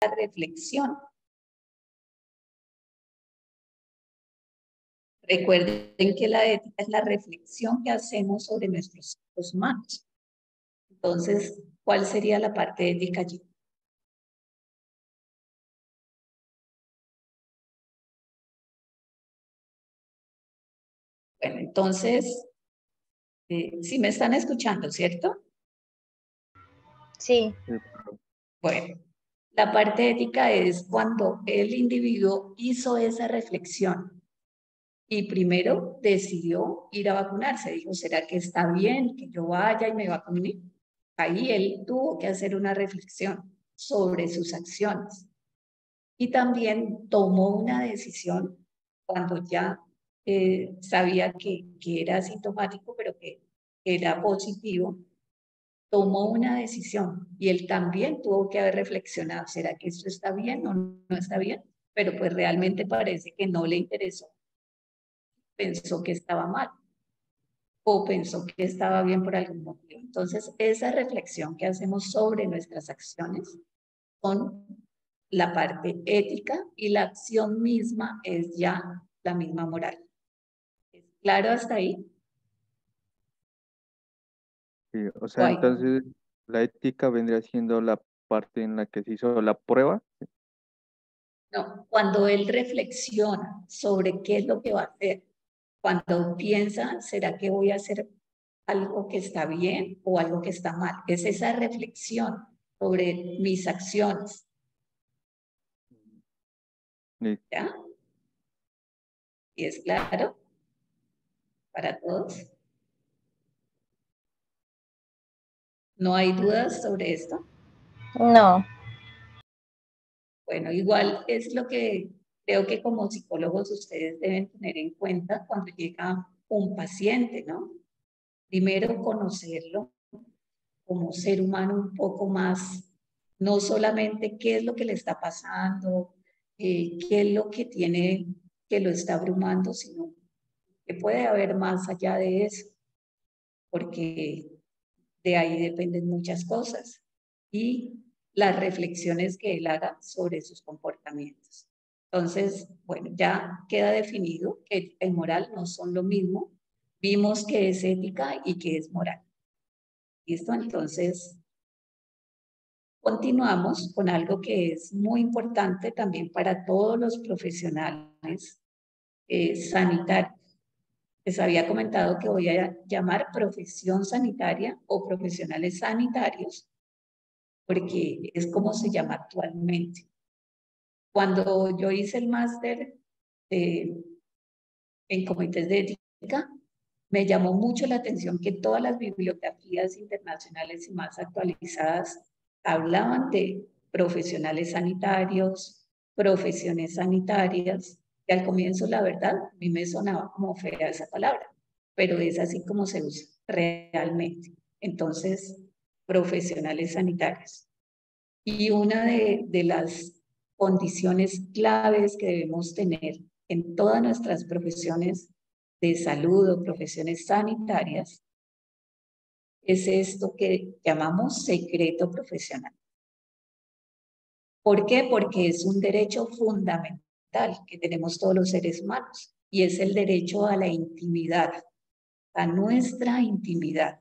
la reflexión. Recuerden que la ética es la reflexión que hacemos sobre nuestros actos humanos. Entonces, ¿cuál sería la parte ética allí? Bueno, entonces, sí me están escuchando, ¿cierto? Sí. Bueno, la parte ética es cuando el individuo hizo esa reflexión y primero decidió ir a vacunarse. Dijo, ¿será que está bien que yo vaya y me vacune? Ahí él tuvo que hacer una reflexión sobre sus acciones. Y también tomó una decisión cuando ya sabía que era asintomático, pero que era positivo, tomó una decisión y él también tuvo que haber reflexionado, ¿será que esto está bien o no está bien? Pero pues realmente parece que no le interesó, pensó que estaba mal o pensó que estaba bien por algún motivo. Entonces, esa reflexión que hacemos sobre nuestras acciones son la parte ética y la acción misma es ya la misma moral. ¿Es claro hasta ahí? Sí, o sea, entonces la ética vendría siendo la parte en la que se hizo la prueba. No, cuando él reflexiona sobre qué es lo que va a hacer, cuando piensa, ¿será que voy a hacer algo que está bien o algo que está mal? Es esa reflexión sobre mis acciones. Sí. ¿Ya? ¿Y es claro para todos? ¿No hay dudas sobre esto? No. Bueno, igual es lo que creo que como psicólogos ustedes deben tener en cuenta cuando llega un paciente, ¿no? Primero conocerlo como ser humano un poco más, no solamente qué es lo que le está pasando, qué es lo que tiene que lo está abrumando, sino que puede haber más allá de eso, porque de ahí dependen muchas cosas y las reflexiones que él haga sobre sus comportamientos. Entonces, bueno, ya queda definido que ética y moral no son lo mismo. Vimos que es ética y que es moral. ¿Listo? Entonces, continuamos con algo que es muy importante también para todos los profesionales sanitarios. Les había comentado que voy a llamar profesión sanitaria o profesionales sanitarios, porque es como se llama actualmente. Cuando yo hice el máster en comités de ética, me llamó mucho la atención que todas las bibliografías internacionales y más actualizadas hablaban de profesionales sanitarios, profesiones sanitarias, y al comienzo, la verdad, a mí me sonaba como fea esa palabra, pero es así como se usa realmente. Entonces, profesionales sanitarios. Y una de las condiciones claves que debemos tener en todas nuestras profesiones de salud o profesiones sanitarias es esto que llamamos secreto profesional. ¿Por qué? Porque es un derecho fundamental que tenemos todos los seres humanos y es el derecho a la intimidad, a nuestra intimidad.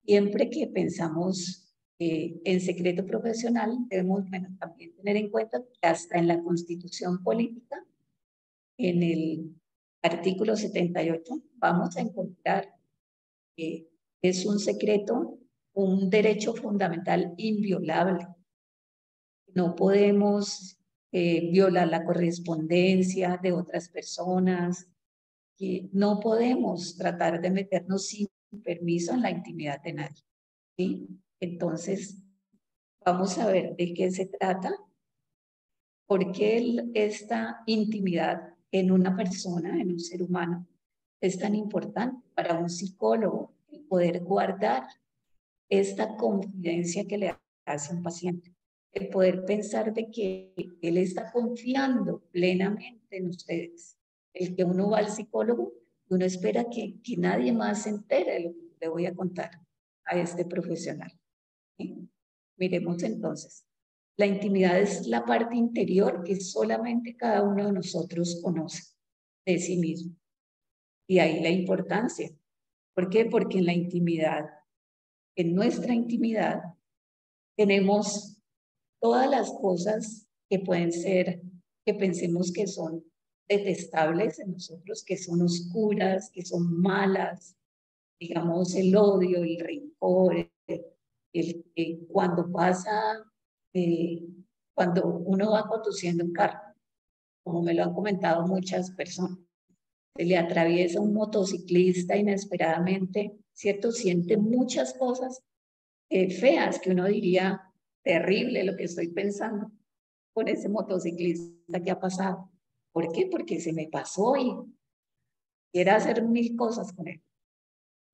Siempre que pensamos en secreto profesional, debemos también tener en cuenta que hasta en la Constitución Política, en el artículo 78, vamos a encontrar que es un secreto, un derecho fundamental inviolable. No podemos violar la correspondencia de otras personas, no podemos tratar de meternos sin permiso en la intimidad de nadie. ¿Sí? Entonces, vamos a ver de qué se trata, por qué esta intimidad en una persona, en un ser humano, es tan importante para un psicólogo el poder guardar esta confidencia que le hace un paciente, el poder pensar de que él está confiando plenamente en ustedes, el que uno va al psicólogo, uno espera que nadie más se entere de lo que le voy a contar a este profesional. ¿Sí? Miremos entonces. La intimidad es la parte interior que solamente cada uno de nosotros conoce de sí mismo. Y ahí la importancia. ¿Por qué? Porque en la intimidad, en nuestra intimidad, tenemos todas las cosas que pueden ser, que pensemos que son detestables en nosotros, que son oscuras, que son malas, digamos el odio, el rencor, cuando pasa, eh, cuando uno va conduciendo un carro, como me lo han comentado muchas personas, se le atraviesa un motociclista inesperadamente, ¿cierto? Siente muchas cosas feas que uno diría, terrible lo que estoy pensando con ese motociclista que ha pasado. ¿Por qué? Porque se me pasó y quiero hacer mil cosas con él.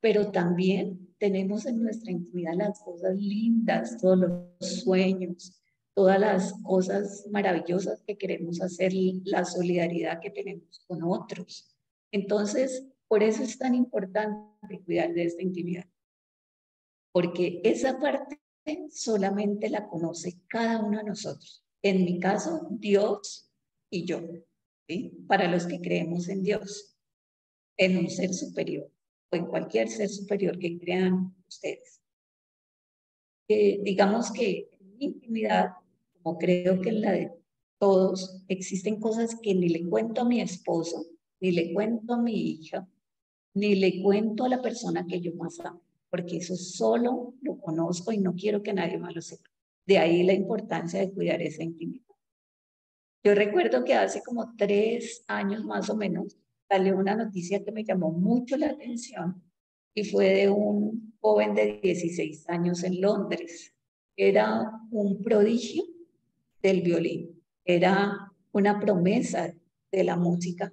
Pero también tenemos en nuestra intimidad las cosas lindas, todos los sueños, todas las cosas maravillosas que queremos hacer, la solidaridad que tenemos con otros. Entonces, por eso es tan importante cuidar de esta intimidad, porque esa parte solamente la conoce cada uno de nosotros. En mi caso, Dios y yo, ¿sí? Para los que creemos en Dios, en un ser superior o en cualquier ser superior que crean ustedes. Digamos que en mi intimidad, como creo que en la de todos, existen cosas que ni le cuento a mi esposo, ni le cuento a mi hija, ni le cuento a la persona que yo más amo, porque eso solo lo conozco y no quiero que nadie más lo sepa. De ahí la importancia de cuidar esa intimidad. Yo recuerdo que hace como 3 años más o menos salió una noticia que me llamó mucho la atención y fue de un joven de 16 años en Londres. Era un prodigio del violín, era una promesa de la música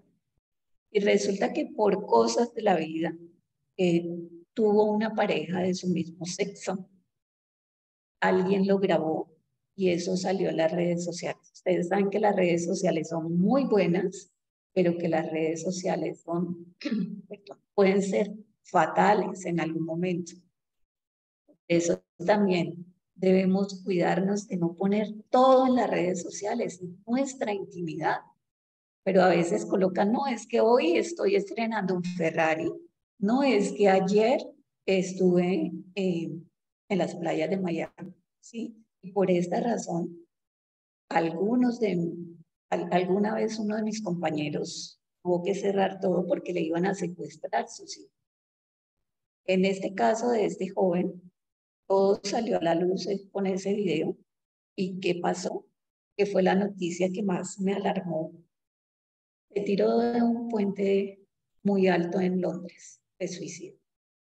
y resulta que por cosas de la vida eh, tuvo una pareja de su mismo sexo. Alguien lo grabó y eso salió en las redes sociales. Ustedes saben que las redes sociales son muy buenas, pero que las redes sociales son, pueden ser fatales en algún momento. Eso también debemos cuidarnos de no poner todo en las redes sociales, nuestra intimidad. Pero a veces colocan, no, es que hoy estoy estrenando un Ferrari, no es que ayer estuve en las playas de Miami, ¿sí? Y por esta razón, alguna vez uno de mis compañeros tuvo que cerrar todo porque le iban a secuestrar sus hijos. En este caso de este joven, todo salió a la luz con ese video. ¿Y qué pasó? Que fue la noticia que más me alarmó. Se tiró de un puente muy alto en Londres, de suicidio.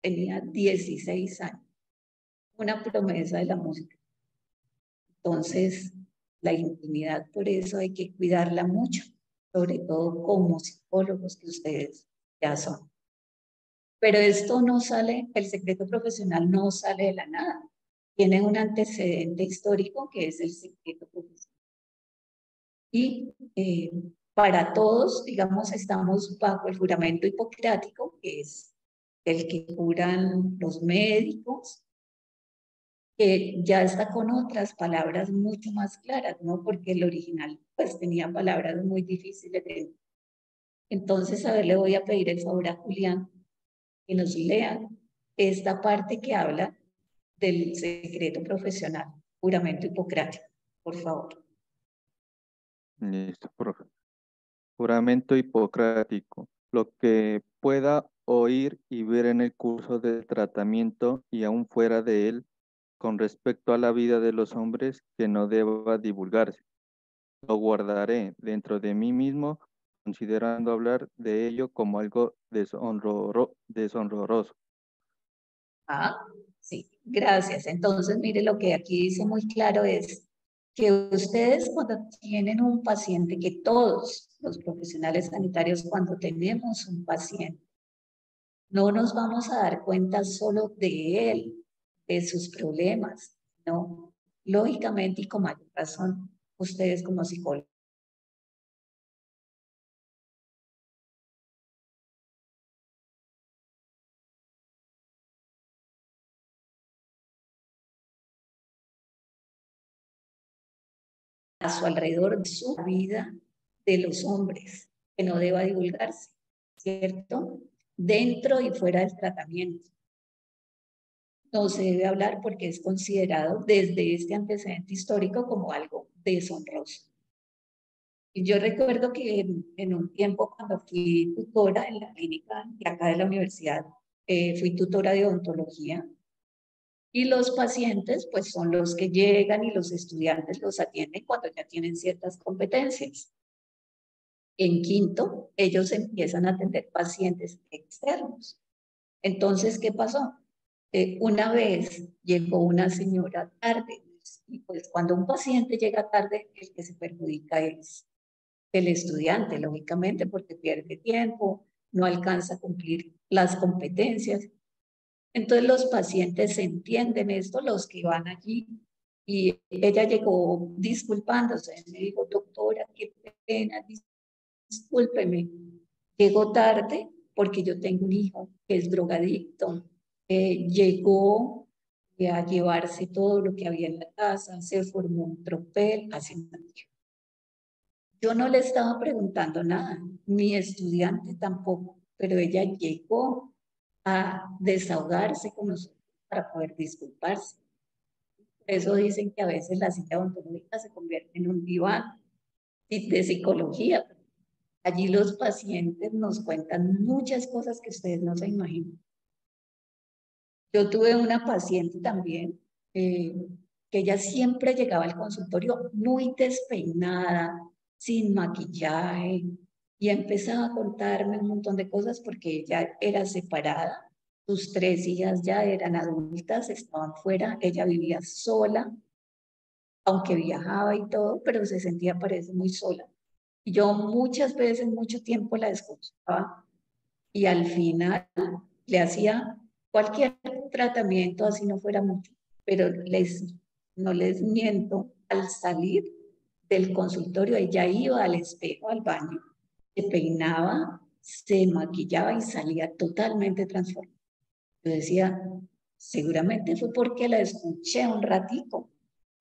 Tenía 16 años, una promesa de la música. Entonces, la intimidad, por eso hay que cuidarla mucho, sobre todo como psicólogos que ustedes ya son. Pero esto no sale, el secreto profesional no sale de la nada. Tiene un antecedente histórico que es el secreto profesional. Y para todos, digamos, estamos bajo el juramento hipocrático, que es el que juran los médicos, que ya está con otras palabras mucho más claras, ¿no? Porque el original pues tenía palabras muy difíciles de... Entonces, a ver, le voy a pedir el favor a Julián que nos lea esta parte que habla del secreto profesional, juramento hipocrático, por favor. Listo, profe. Juramento hipocrático. Lo que pueda oír y ver en el curso del tratamiento y aún fuera de él, con respecto a la vida de los hombres, que no deba divulgarse. Lo guardaré dentro de mí mismo, considerando hablar de ello como algo deshonroso. Ah, sí, gracias. Entonces, mire, lo que aquí dice muy claro es que ustedes cuando tienen un paciente, que todos los profesionales sanitarios cuando tenemos un paciente, no nos vamos a dar cuenta solo de él, de sus problemas, ¿no? Lógicamente y con mayor razón, ustedes como psicólogos a su alrededor de su vida de los hombres, que no deba divulgarse, ¿cierto? Dentro y fuera del tratamiento. No se debe hablar porque es considerado desde este antecedente histórico como algo deshonroso. Y yo recuerdo que en un tiempo cuando fui tutora en la clínica de acá de la universidad, fui tutora de odontología y los pacientes pues son los que llegan y los estudiantes los atienden cuando ya tienen ciertas competencias. En quinto, ellos empiezan a atender pacientes externos. Entonces, ¿qué pasó? Una vez llegó una señora tarde y pues cuando un paciente llega tarde, el que se perjudica es el estudiante, lógicamente, porque pierde tiempo, no alcanza a cumplir las competencias. Entonces los pacientes entienden esto, los que van allí, y ella llegó disculpándose, me dijo, doctora, qué pena, discúlpeme, llegó tarde porque yo tengo un hijo que es drogadicto, llegó a llevarse todo lo que había en la casa, se formó un tropel, así me dijo. Yo no le estaba preguntando nada, mi estudiante tampoco, pero ella llegó a desahogarse con nosotros para poder disculparse. Por eso dicen que a veces la cita odontológica se convierte en un diván de psicología. Allí los pacientes nos cuentan muchas cosas que ustedes no se imaginan. Yo tuve una paciente también que ella siempre llegaba al consultorio muy despeinada, sin maquillaje, y empezaba a contarme un montón de cosas porque ella era separada, sus 3 hijas ya eran adultas, estaban fuera, ella vivía sola, aunque viajaba y todo, pero se sentía, parece, muy sola. Y yo muchas veces, mucho tiempo la escuchaba y al final le hacía cualquier tratamiento, así no fuera mucho, pero no les miento, al salir del consultorio ella iba al espejo, al baño, se peinaba, se maquillaba y salía totalmente transformada. Yo decía, seguramente fue porque la escuché un ratico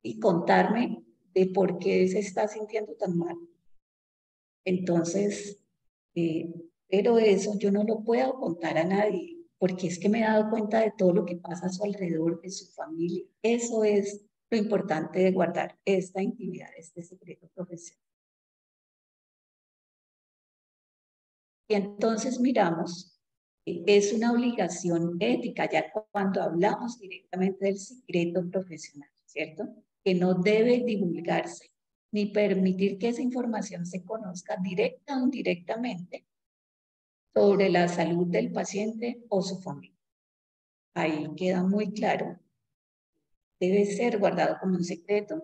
y contarme de por qué se está sintiendo tan mal. Entonces, eh, pero eso yo no lo puedo contar a nadie, porque es que me he dado cuenta de todo lo que pasa a su alrededor, de su familia. Eso es lo importante de guardar esta intimidad, este secreto profesional. Y entonces miramos, es una obligación ética, ya cuando hablamos directamente del secreto profesional, ¿cierto? Que no debe divulgarse ni permitir que esa información se conozca directa o indirectamente sobre la salud del paciente o su familia. Ahí queda muy claro. Debe ser guardado como un secreto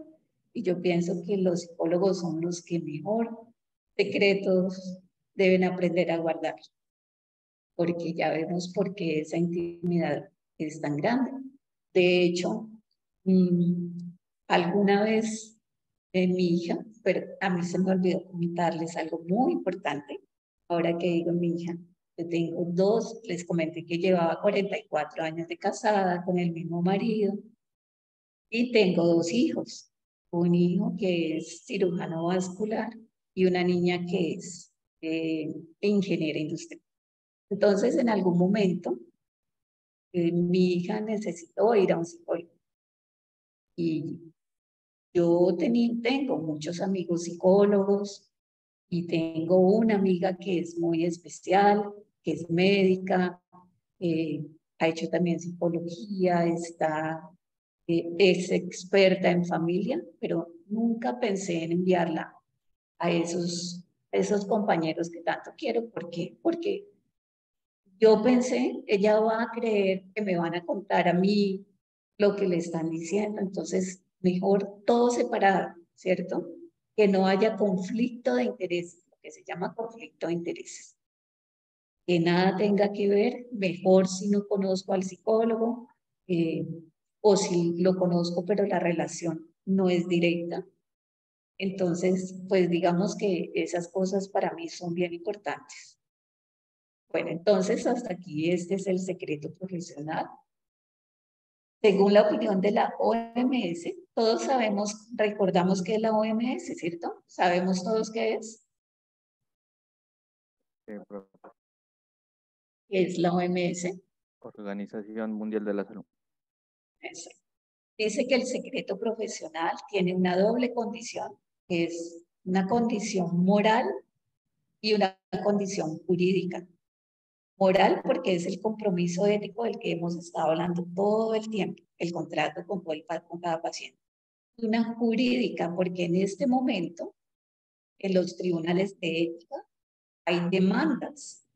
y yo pienso que los psicólogos son los que mejor secretos deben aprender a guardar, porque ya vemos por qué esa intimidad es tan grande. De hecho, alguna vez mi hija, pero a mí se me olvidó comentarles algo muy importante, ahora que digo mi hija, yo tengo 2, les comenté que llevaba 44 años de casada con el mismo marido y tengo 2 hijos, un hijo que es cirujano vascular y una niña que es ingeniera industrial. Entonces, en algún momento, mi hija necesitó ir a un psicólogo y yo tengo muchos amigos psicólogos y tengo una amiga que es muy especial, que es médica, ha hecho también psicología, es experta en familia, pero nunca pensé en enviarla a esos compañeros que tanto quiero. ¿Por qué? Porque yo pensé, ella va a creer que me van a contar a mí lo que le están diciendo, entonces mejor todo separado, ¿cierto? Que no haya conflicto de intereses, lo que se llama conflicto de intereses. Que nada tenga que ver, mejor si no conozco al psicólogo eh, o si lo conozco pero la relación no es directa. Entonces, pues digamos que esas cosas para mí son bien importantes. Bueno, entonces hasta aquí este es el secreto profesional. Según la opinión de la OMS, Todos sabemos, recordamos que es la OMS, ¿cierto? ¿Sabemos todos qué es? Profe. ¿Qué es la OMS? Organización Mundial de la Salud. Eso. Dice que el secreto profesional tiene una doble condición, que es una condición moral y una condición jurídica. Moral porque es el compromiso ético del que hemos estado hablando todo el tiempo, el contrato con cada paciente. Y una jurídica porque en este momento en los tribunales de ética hay demandas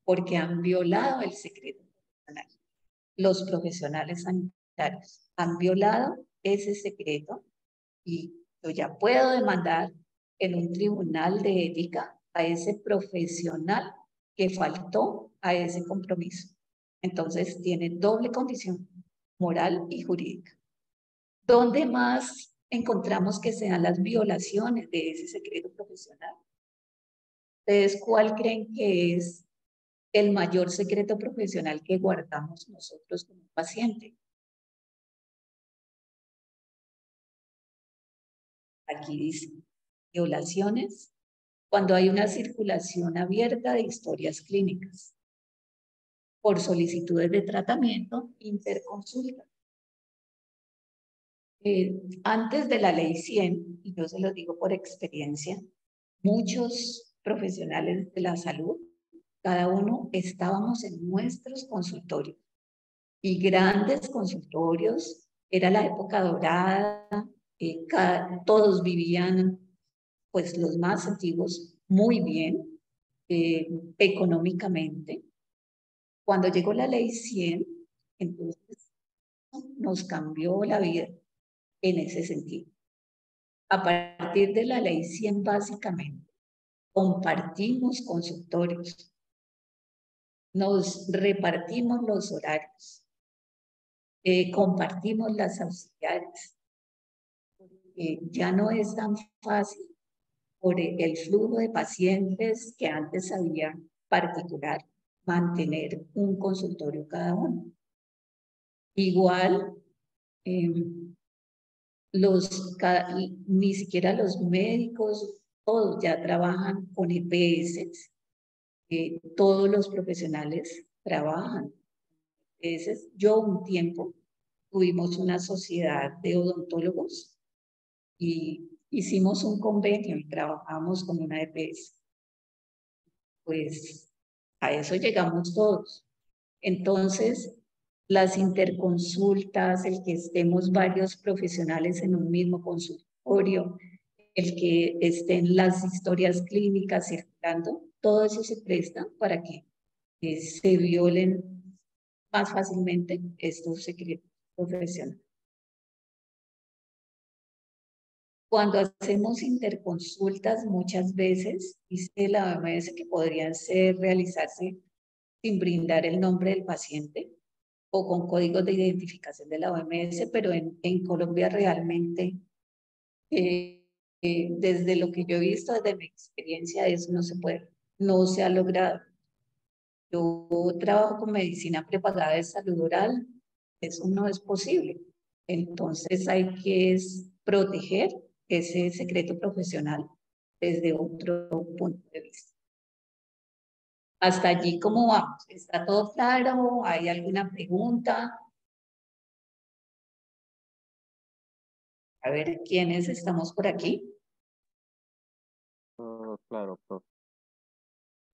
porque han violado el secreto profesional. Los profesionales sanitarios han violado ese secreto y yo ya puedo demandar en un tribunal de ética a ese profesional que faltó a ese compromiso. Entonces tiene doble condición, moral y jurídica. ¿Dónde más encontramos que sean las violaciones de ese secreto profesional? ¿Ustedes cuál creen que es el mayor secreto profesional que guardamos nosotros como paciente? Aquí dice, violaciones cuando hay una circulación abierta de historias clínicas por solicitudes de tratamiento interconsulta. Antes de la ley 100, y yo se lo digo por experiencia, muchos profesionales de la salud, cada uno estábamos en nuestros consultorios y grandes consultorios, era la época dorada, todos vivían, pues los más antiguos, muy bien, económicamente. Cuando llegó la ley 100, entonces nos cambió la vida en ese sentido. A partir de la ley 100, básicamente, compartimos consultorios, nos repartimos los horarios, compartimos las auxiliares. Ya no es tan fácil por el flujo de pacientes que antes había particular, mantener un consultorio cada uno. Igual, ni siquiera los médicos, todos ya trabajan con EPS, todos los profesionales trabajan. Yo un tiempo tuvimos una sociedad de odontólogos y hicimos un convenio y trabajamos con una EPS. Pues a eso llegamos todos. Entonces, las interconsultas, el que estemos varios profesionales en un mismo consultorio, el que estén las historias clínicas circulando, todo eso se presta para que se violen más fácilmente estos secretos profesionales. Cuando hacemos interconsultas, muchas veces dice la OMS que podrían realizarse sin brindar el nombre del paciente o con códigos de identificación de la OMS, pero en Colombia realmente, desde lo que yo he visto, desde mi experiencia, eso no se puede, no se ha logrado. Yo trabajo con medicina prepagada de salud oral, eso no es posible. Entonces hay que proteger ese secreto profesional desde otro punto de vista. Hasta allí, ¿cómo vamos? ¿Está todo claro? ¿Hay alguna pregunta? A ver, ¿quiénes estamos por aquí? Claro, profe.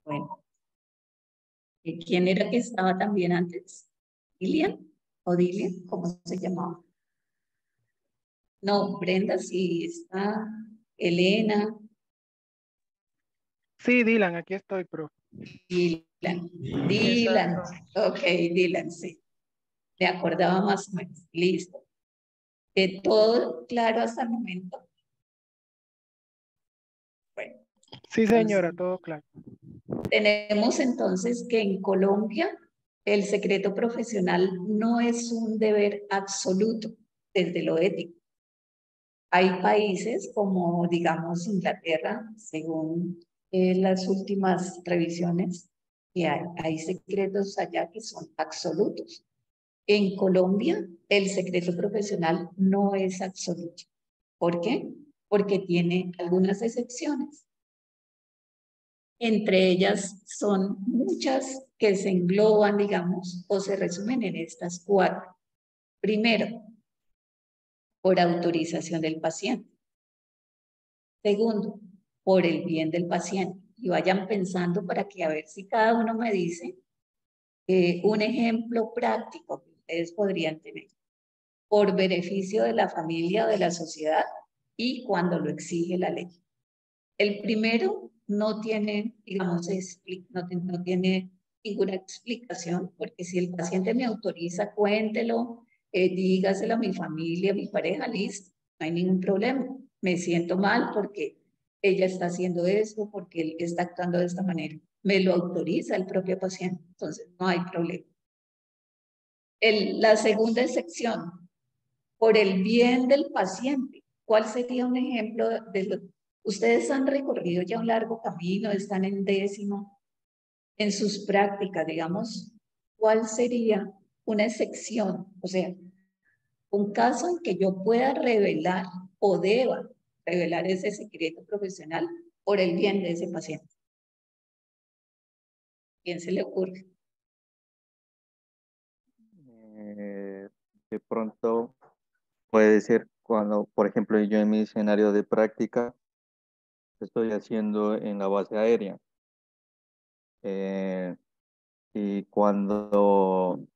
Bueno, ¿quién era que estaba también antes? ¿Dilian? ¿O Dilian? ¿Cómo se llamaba? No, Brenda sí está. Elena. Sí, Dylan, aquí estoy, profe. Dylan. Dylan. Exacto. Ok, Dylan, sí. Me acordaba más o menos. Listo. ¿Todo claro hasta el momento? Bueno. Sí, señora, todo claro. Tenemos entonces que en Colombia el secreto profesional no es un deber absoluto desde lo ético. Hay países como, digamos, Inglaterra, según las últimas revisiones, que hay secretos allá que son absolutos. En Colombia, el secreto profesional no es absoluto. ¿Por qué? Porque tiene algunas excepciones. Entre ellas son muchas que se engloban, digamos, o se resumen en estas cuatro. Primero, por autorización del paciente. Segundo, por el bien del paciente. Y vayan pensando para que a ver si cada uno me dice un ejemplo práctico que ustedes podrían tener. Por beneficio de la familia o de la sociedad y cuando lo exige la ley. El primero no tiene, digamos, no tiene ninguna explicación, porque si el paciente me autoriza, cuéntelo, dígaselo a mi familia, a mi pareja, listo, no hay ningún problema. Me siento mal porque ella está haciendo esto, porque él está actuando de esta manera. Me lo autoriza el propio paciente, entonces no hay problema. La segunda excepción, por el bien del paciente. ¿Cuál sería un ejemplo de lo? Ustedes han recorrido ya un largo camino, están en 10º, en sus prácticas, digamos, ¿cuál sería una excepción? O sea, un caso en que yo pueda revelar o deba revelar ese secreto profesional por el bien de ese paciente. ¿Quién se le ocurre? De pronto puede ser cuando, por ejemplo, yo en mi escenario de práctica estoy haciendo en la base aérea. Y cuando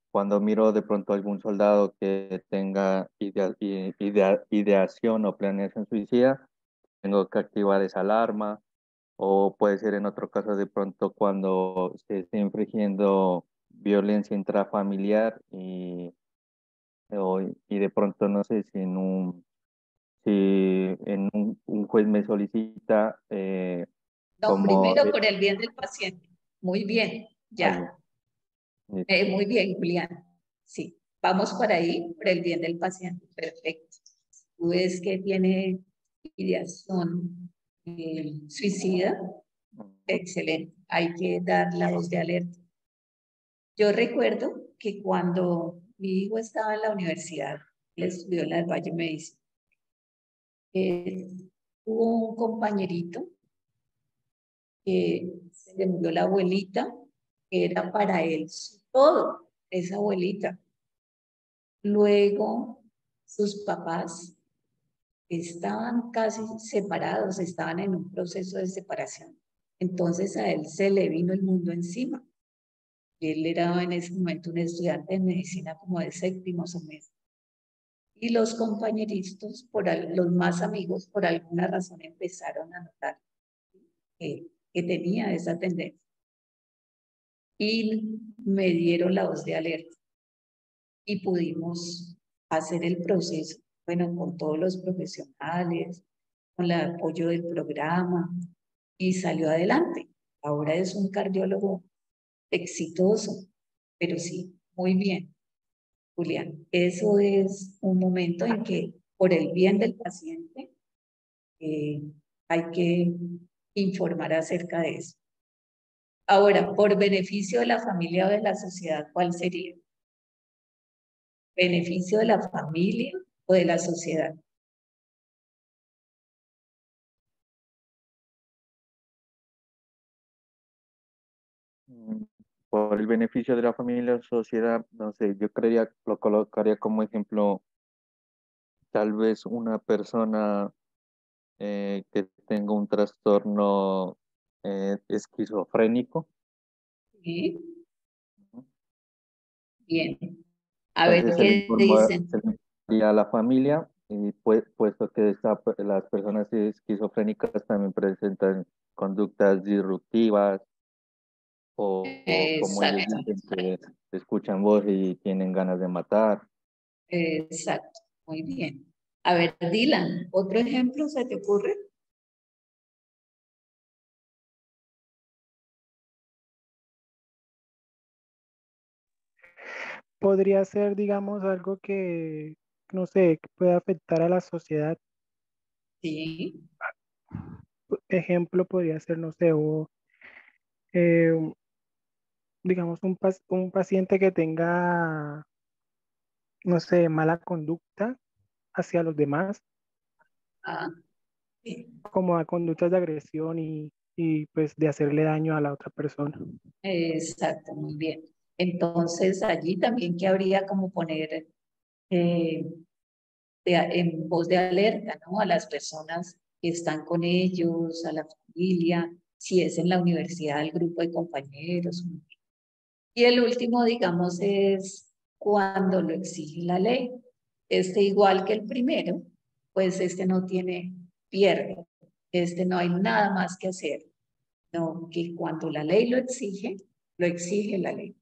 miro de pronto algún soldado que tenga ideación o planeación suicida, tengo que activar esa alarma. O puede ser en otro caso de pronto cuando se esté infringiendo violencia intrafamiliar y de pronto no sé si un juez me solicita No, como primero por el bien del paciente. Muy bien, ay, ya. Muy bien, Julián. Sí, vamos por ahí, por el bien del paciente. Perfecto. Tú ves que tiene ideación suicida. Excelente. Hay que dar la voz de alerta. Yo recuerdo que cuando mi hijo estaba en la universidad, él estudió en la del Valle Medicina, hubo un compañerito que se le murió la abuelita, que era para él todo, esa abuelita. Luego, sus papás estaban casi separados, estaban en un proceso de separación. Entonces a él se le vino el mundo encima. Él era en ese momento un estudiante de medicina como de 7º semestre. Y los compañeritos, los más amigos, por alguna razón empezaron a notar que tenía esa tendencia. Y me dieron la voz de alerta. Y pudimos hacer el proceso, bueno, con todos los profesionales, con el apoyo del programa, y salió adelante. Ahora es un cardiólogo exitoso, pero sí, muy bien, Julián. Eso es un momento en que, por el bien del paciente, hay que informar acerca de eso. Ahora, por beneficio de la familia o de la sociedad, ¿cuál sería? ¿Beneficio de la familia o de la sociedad? por el beneficio de la familia y la sociedad, no sé, yo creería, lo colocaría como ejemplo, tal vez una persona que tenga un trastorno esquizofrénico. Sí, bien. A ver Entonces qué dicen. se le informaría a la familia, y puesto que las personas esquizofrénicas también presentan conductas disruptivas o como ellos Exacto, dicen que escuchan voz y tienen ganas de matar. exacto. Muy bien. A ver, Dylan, ¿otro ejemplo se te ocurre? Podría ser, digamos, algo que, no sé, que pueda afectar a la sociedad. Sí, Ejemplo podría ser, no sé, eh, digamos, un paciente que tenga, no sé, mala conducta hacia los demás, Ah, sí, como a conductas de agresión y pues de hacerle daño a la otra persona. exacto, muy bien. Entonces, allí también que habría como poner eh, en voz de alerta, ¿no? A las personas que están con ellos, a la familia, si es en la universidad, el grupo de compañeros. Y el último, digamos, es cuando lo exige la ley. Este, igual que el primero, pues este no tiene pierde. Este no hay nada más que hacer. No, que cuando la ley lo exige la ley.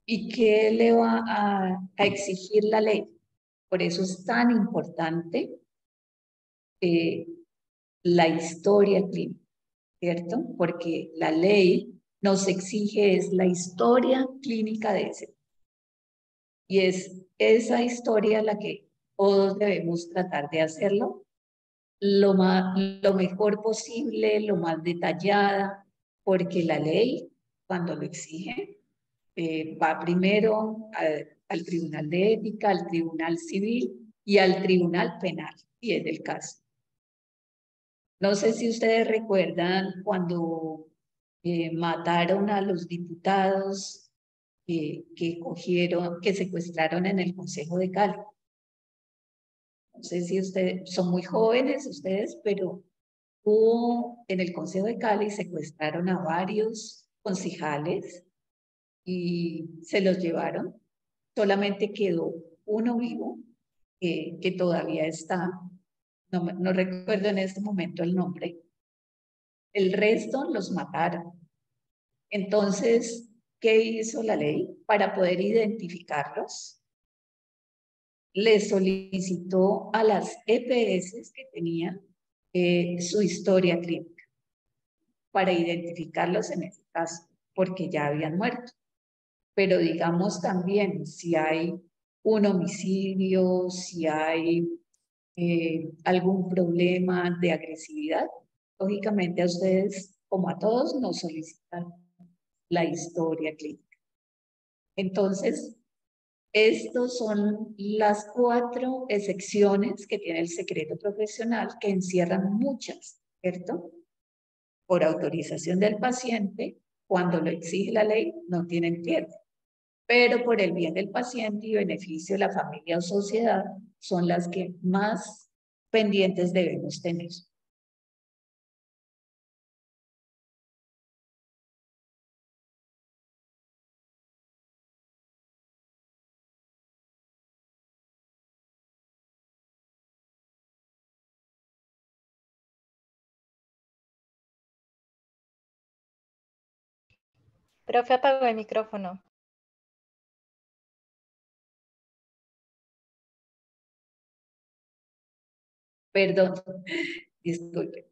¿Y qué le va a exigir la ley? Por eso es tan importante eh, la historia clínica, ¿cierto? Porque la ley nos exige es la historia clínica de ese. Y es esa historia la que todos debemos tratar de hacerlo lo mejor posible, lo más detallada, porque la ley, cuando lo exige, va primero al Tribunal de Ética, al Tribunal Civil y al Tribunal Penal, y es el caso. No sé si ustedes recuerdan cuando mataron a los diputados que secuestraron en el Consejo de Cali. No sé si ustedes son muy jóvenes, ustedes, pero hubo en el Consejo de Cali secuestraron a varios concejales y se los llevaron. Solamente quedó uno vivo que todavía está. No recuerdo en este momento el nombre. El resto los mataron. Entonces, ¿qué hizo la ley para poder identificarlos? Le solicitó a las EPS que tenían su historia clínica para identificarlos en ese caso, porque ya habían muerto. Pero digamos también, si hay un homicidio, si hay algún problema de agresividad, lógicamente a ustedes, como a todos, nos solicitan la historia clínica. Entonces, estos son las 4 excepciones que tiene el secreto profesional, que encierran muchas, ¿cierto? Por autorización del paciente, cuando lo exige la ley, no tienen pierde. Pero por el bien del paciente y beneficio de la familia o sociedad, son las que más pendientes debemos tener. Profe apagó el micrófono. Perdón, disculpe.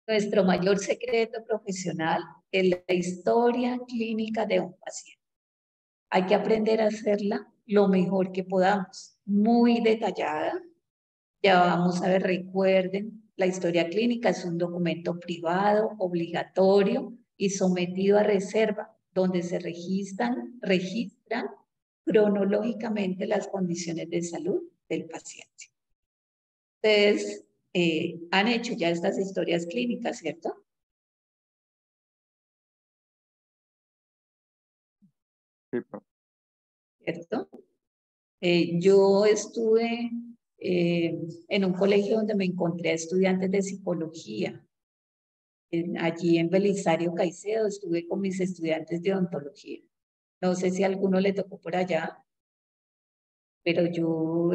Nuestro mayor secreto profesional es la historia clínica de un paciente. Hay que aprender a hacerla lo mejor que podamos, muy detallada. Ya vamos a ver, recuerden, la historia clínica es un documento privado, obligatorio y sometido a reserva, donde se registran cronológicamente las condiciones de salud del paciente. Ustedes han hecho ya estas historias clínicas, ¿cierto? Sí, profe. ¿Cierto? Yo estuve en un colegio donde me encontré a estudiantes de psicología. Allí en Belisario Caicedo estuve con mis estudiantes de odontología. No sé si a alguno le tocó por allá, pero yo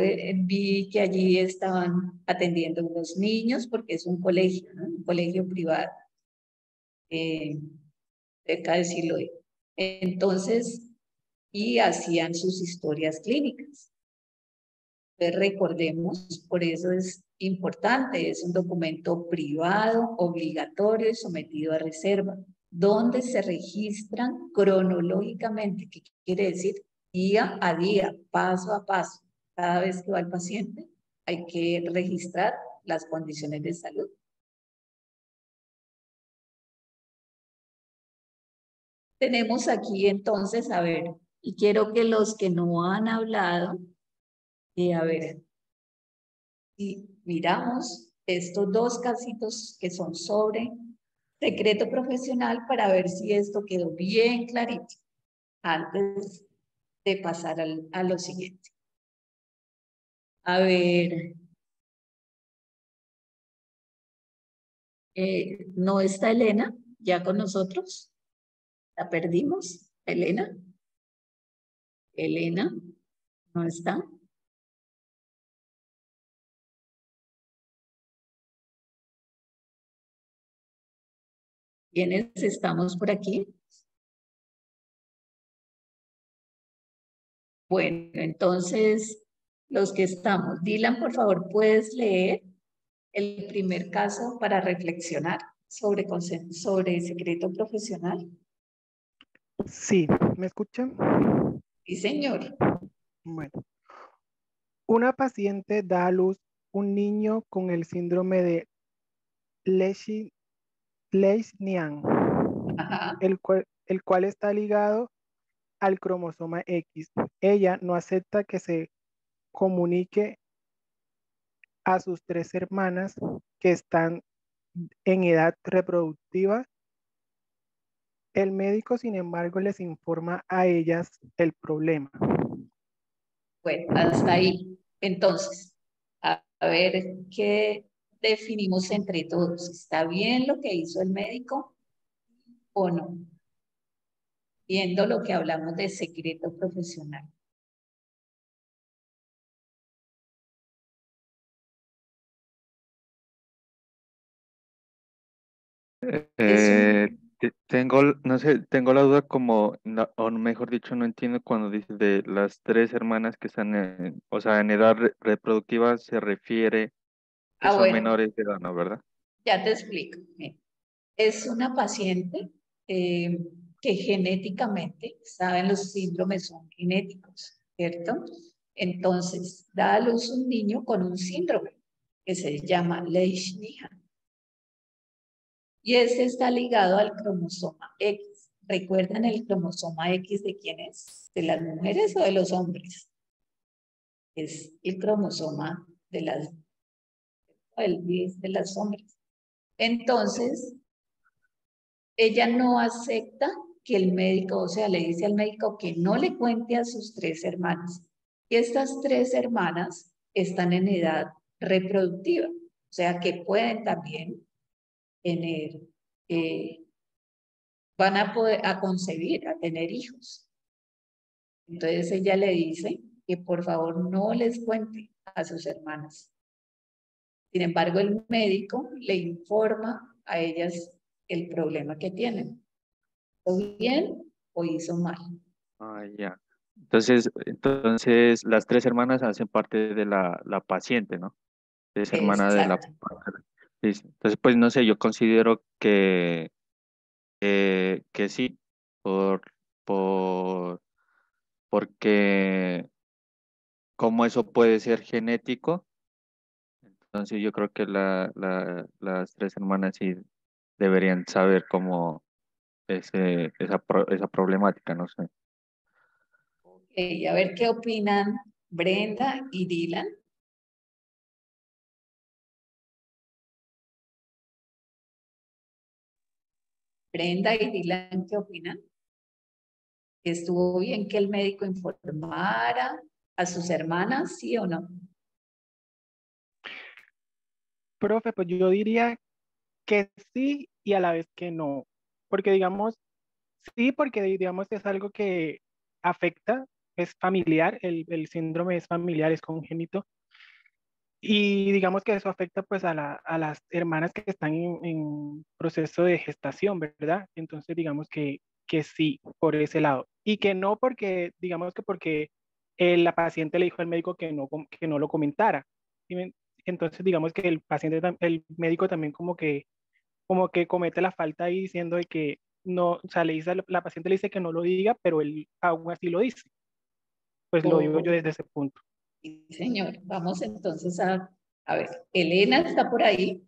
vi que allí estaban atendiendo unos niños porque es un colegio, ¿no? Un colegio privado, eh, cerca de Siloé. Entonces, y hacían sus historias clínicas. Entonces, recordemos, por eso es importante, es un documento privado, obligatorio y sometido a reserva, donde se registran cronológicamente, ¿qué quiere decir? Día a día, paso a paso. Cada vez que va el paciente, hay que registrar las condiciones de salud. Tenemos aquí entonces, a ver, y quiero que los que no han hablado Y a ver, si miramos estos dos casitos que son sobre secreto profesional para ver si esto quedó bien clarito antes de pasar a lo siguiente. A ver, ¿no está Elena ya con nosotros? ¿La perdimos? ¿Elena? ¿Elena? ¿No está? ¿Quiénes estamos por aquí? Bueno, entonces, los que estamos. Dylan, por favor, ¿puedes leer el primer caso para reflexionar sobre secreto profesional? Sí, ¿me escuchan? Sí, señor. Bueno, una paciente da a luz un niño con el síndrome de Leishman, Ajá. el cual está ligado al cromosoma X. Ella no acepta que se comunique a sus 3 hermanas que están en edad reproductiva. El médico, sin embargo, les informa a ellas el problema. Bueno, hasta ahí. Entonces, a ver qué definimos entre todos. ¿Está bien lo que hizo el médico o no? Viendo lo que hablamos de secreto profesional. Tengo, no sé, tengo la duda como, o mejor dicho, no entiendo cuando dices de las 3 hermanas que están o sea, en edad reproductiva se refiere que son Bueno, menores de edad, ¿no? ¿Verdad? ya te explico. Mira, es una paciente que genéticamente, saben, los síndromes son genéticos, ¿cierto? Entonces, da a luz un niño con un síndrome que se llama Leishman. Y este está ligado al cromosoma X. ¿Recuerdan el cromosoma X de quién es? ¿De las mujeres o de los hombres? Es el cromosoma de las hombres. Entonces, ella no acepta que el médico, o sea, le dice al médico que no le cuente a sus 3 hermanas. Y estas 3 hermanas están en edad reproductiva, o sea, que pueden también tener, van a poder a concebir, a tener hijos. Entonces ella le dice que por favor no les cuente a sus hermanas. Sin embargo, el médico le informa a ellas el problema que tienen. ¿Hizo bien o hizo mal? Ah, ya. Entonces las 3 hermanas hacen parte de la paciente, ¿no? Es hermana de la... Exacto. Sí, sí. Entonces, pues no sé, yo considero que sí, por, porque como eso puede ser genético, entonces yo creo que las 3 hermanas sí deberían saber cómo esa problemática, no sé. Ok, a ver qué opinan Brenda y Dylan. Brenda y Dylan, ¿qué opinan? ¿Estuvo bien que el médico informara a sus hermanas, sí o no? Profe, pues yo diría que sí y a la vez que no. Porque digamos, sí, porque digamos que es algo que afecta, es familiar, el síndrome es familiar, es congénito. Y digamos que eso afecta pues a las hermanas que están en proceso de gestación, ¿verdad? Entonces digamos que sí, por ese lado. Y que no porque, digamos que porque la paciente le dijo al médico que no lo comentara. ¿Sí Entonces digamos que el paciente, el médico también como que comete la falta ahí diciendo de que no, o sea, le dice, la paciente le dice que no lo diga, pero él aún así lo dice. Pues lo digo yo Oh, desde ese punto. sí, señor. Vamos entonces a ver. Elena está por ahí.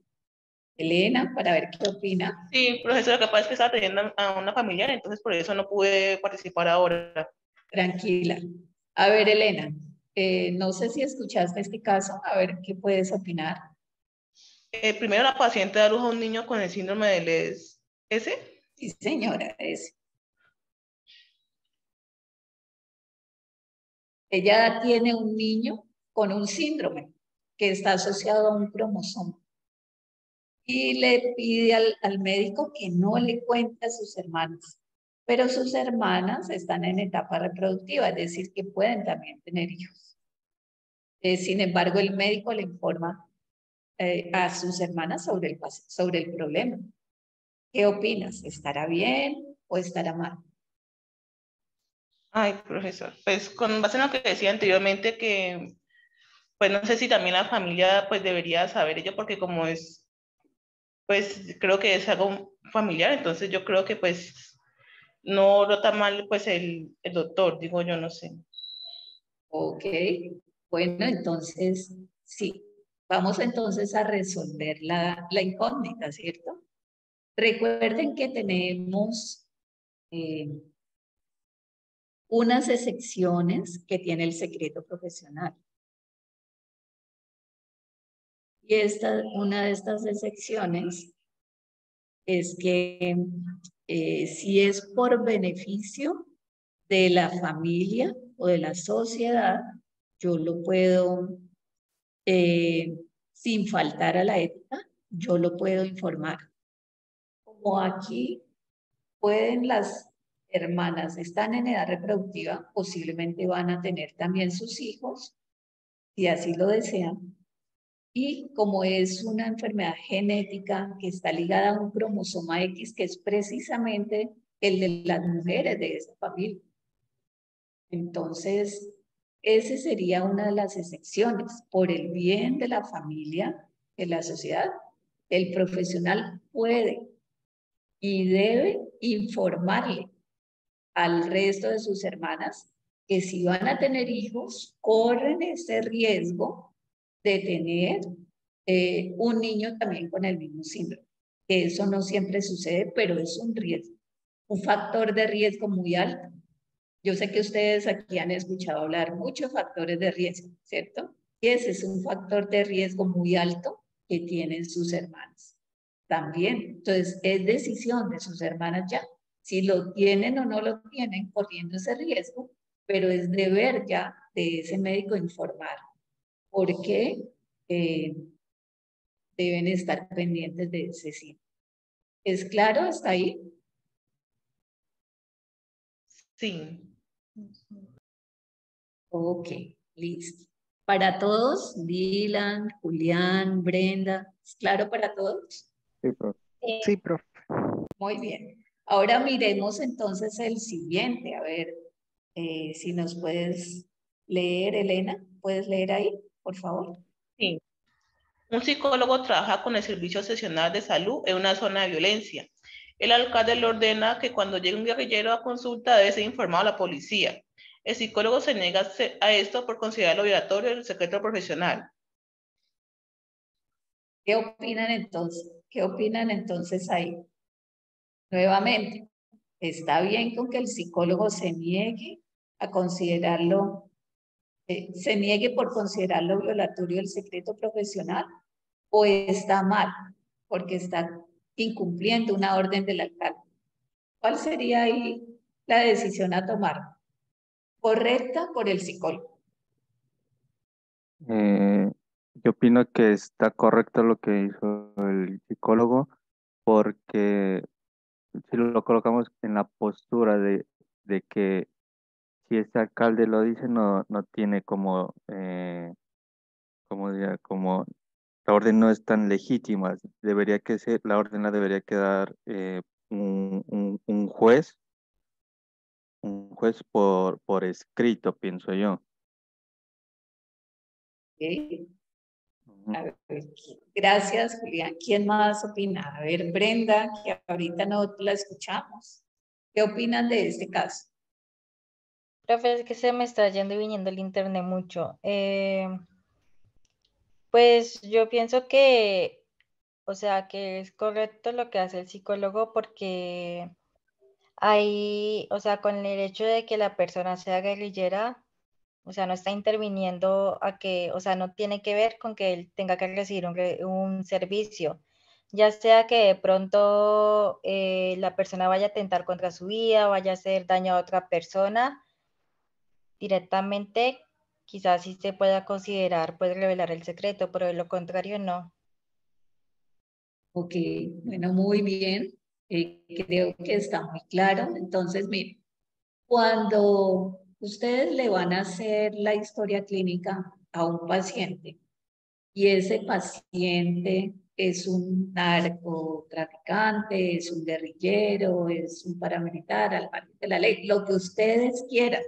Elena, para ver qué opina. Sí, profesor, lo que pasa es que estaba teniendo a una familiar, entonces por eso no pude participar ahora. Tranquila. A ver, Elena, No sé si escuchaste este caso, a ver qué puedes opinar. Primero la paciente da luz a un niño con el síndrome del S. Sí, señora, ella tiene un niño con un síndrome que está asociado a un cromosoma y le pide al médico que no le cuente a sus hermanas, pero sus hermanas están en etapa reproductiva, es decir, que pueden también tener hijos. Sin embargo, el médico le informa a sus hermanas sobre el problema. ¿Qué opinas? ¿Estará bien o estará mal? Ay, profesor, pues con base en lo que decía anteriormente, que pues no sé si también la familia pues debería saber ello, porque como es, pues creo que es algo familiar, entonces yo creo que pues no está mal pues el doctor, digo yo, no sé. Ok, bueno, entonces sí, vamos entonces a resolver la incógnita, ¿cierto? Recuerden que tenemos unas excepciones que tiene el secreto profesional. Y una de estas excepciones es que si es por beneficio de la familia o de la sociedad, yo lo puedo, sin faltar a la ética, yo lo puedo informar. Como aquí pueden las hermanas, están en edad reproductiva, posiblemente van a tener también sus hijos, si así lo desean. Y como es una enfermedad genética que está ligada a un cromosoma X, que es precisamente el de las mujeres de esa familia. Entonces, ese sería una de las excepciones. Por el bien de la familia, de la sociedad, el profesional puede y debe informarle al resto de sus hermanas que si van a tener hijos, corren ese riesgo de tener un niño también con el mismo síndrome. Que eso no siempre sucede, pero es un riesgo, un factor de riesgo muy alto. Yo sé que ustedes aquí han escuchado hablar muchos factores de riesgo, ¿cierto? Y ese es un factor de riesgo muy alto que tienen sus hermanas. También, entonces, es decisión de sus hermanas ya, si lo tienen o no lo tienen, corriendo ese riesgo, pero es deber ya de ese médico informar porque deben estar pendientes de ese sí. ¿Es claro hasta ahí? Sí. Ok, listo. Para todos, Dylan, Julián, Brenda, ¿es claro para todos? Sí, profe. Sí, profe. Muy bien. Ahora miremos entonces el siguiente. A ver, si nos puedes leer, Elena. ¿Puedes leer ahí, por favor? Sí. Un psicólogo trabaja con el servicio seccional de salud en una zona de violencia. El alcalde le ordena que cuando llegue un guerrillero a consulta debe ser informado a la policía. El psicólogo se niega a esto por considerarlo violatorio del secreto profesional. ¿Qué opinan entonces? ¿Qué opinan entonces ahí? Nuevamente, ¿está bien con que el psicólogo se niegue a considerarlo, se niegue por considerarlo violatorio del secreto profesional? ¿O está mal porque está incumpliendo una orden del alcalde? ¿Cuál sería ahí la decisión a tomar? Correcta por el psicólogo. Yo opino que está correcto lo que hizo el psicólogo, porque si lo colocamos en la postura de que si este alcalde lo dice, no tiene como, como la orden no es tan legítima, debería que ser, la orden la debería quedar un juez por escrito, pienso yo. ¿Okay? Ujú. A ver, gracias, Julián. ¿Quién más opina? A ver, Brenda, que ahorita no la escuchamos. ¿Qué opinan de este caso? Profe, es que se me está yendo y viniendo el internet mucho. Pues yo pienso que, o sea, que es correcto lo que hace el psicólogo porque hay, o sea, con el hecho de que la persona sea guerrillera, O sea, no está interviniendo a que, o sea, no tiene que ver con que él tenga que recibir un servicio, ya sea que de pronto la persona vaya a atentar contra su vida, vaya a hacer daño a otra persona, directamente quizás sí se pueda considerar, puede revelar el secreto, pero de lo contrario no. Ok, bueno, muy bien. Creo que está muy claro. Entonces, miren, cuando ustedes le van a hacer la historia clínica a un paciente y ese paciente es un narcotraficante, es un guerrillero, es un paramilitar, al margen de la ley, lo que ustedes quieran.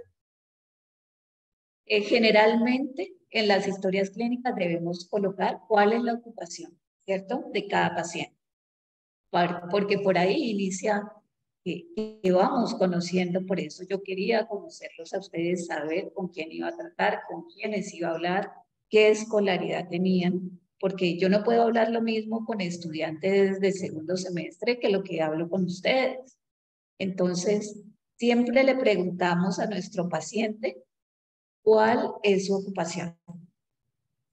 Generalmente en las historias clínicas debemos colocar cuál es la ocupación, ¿cierto?, de cada paciente, porque por ahí inicia que vamos conociendo. Por eso yo quería conocerlos a ustedes, saber con quién iba a tratar, con quiénes iba a hablar, qué escolaridad tenían, porque yo no puedo hablar lo mismo con estudiantes de segundo semestre que lo que hablo con ustedes. Entonces, siempre le preguntamos a nuestro paciente cuál es su ocupación.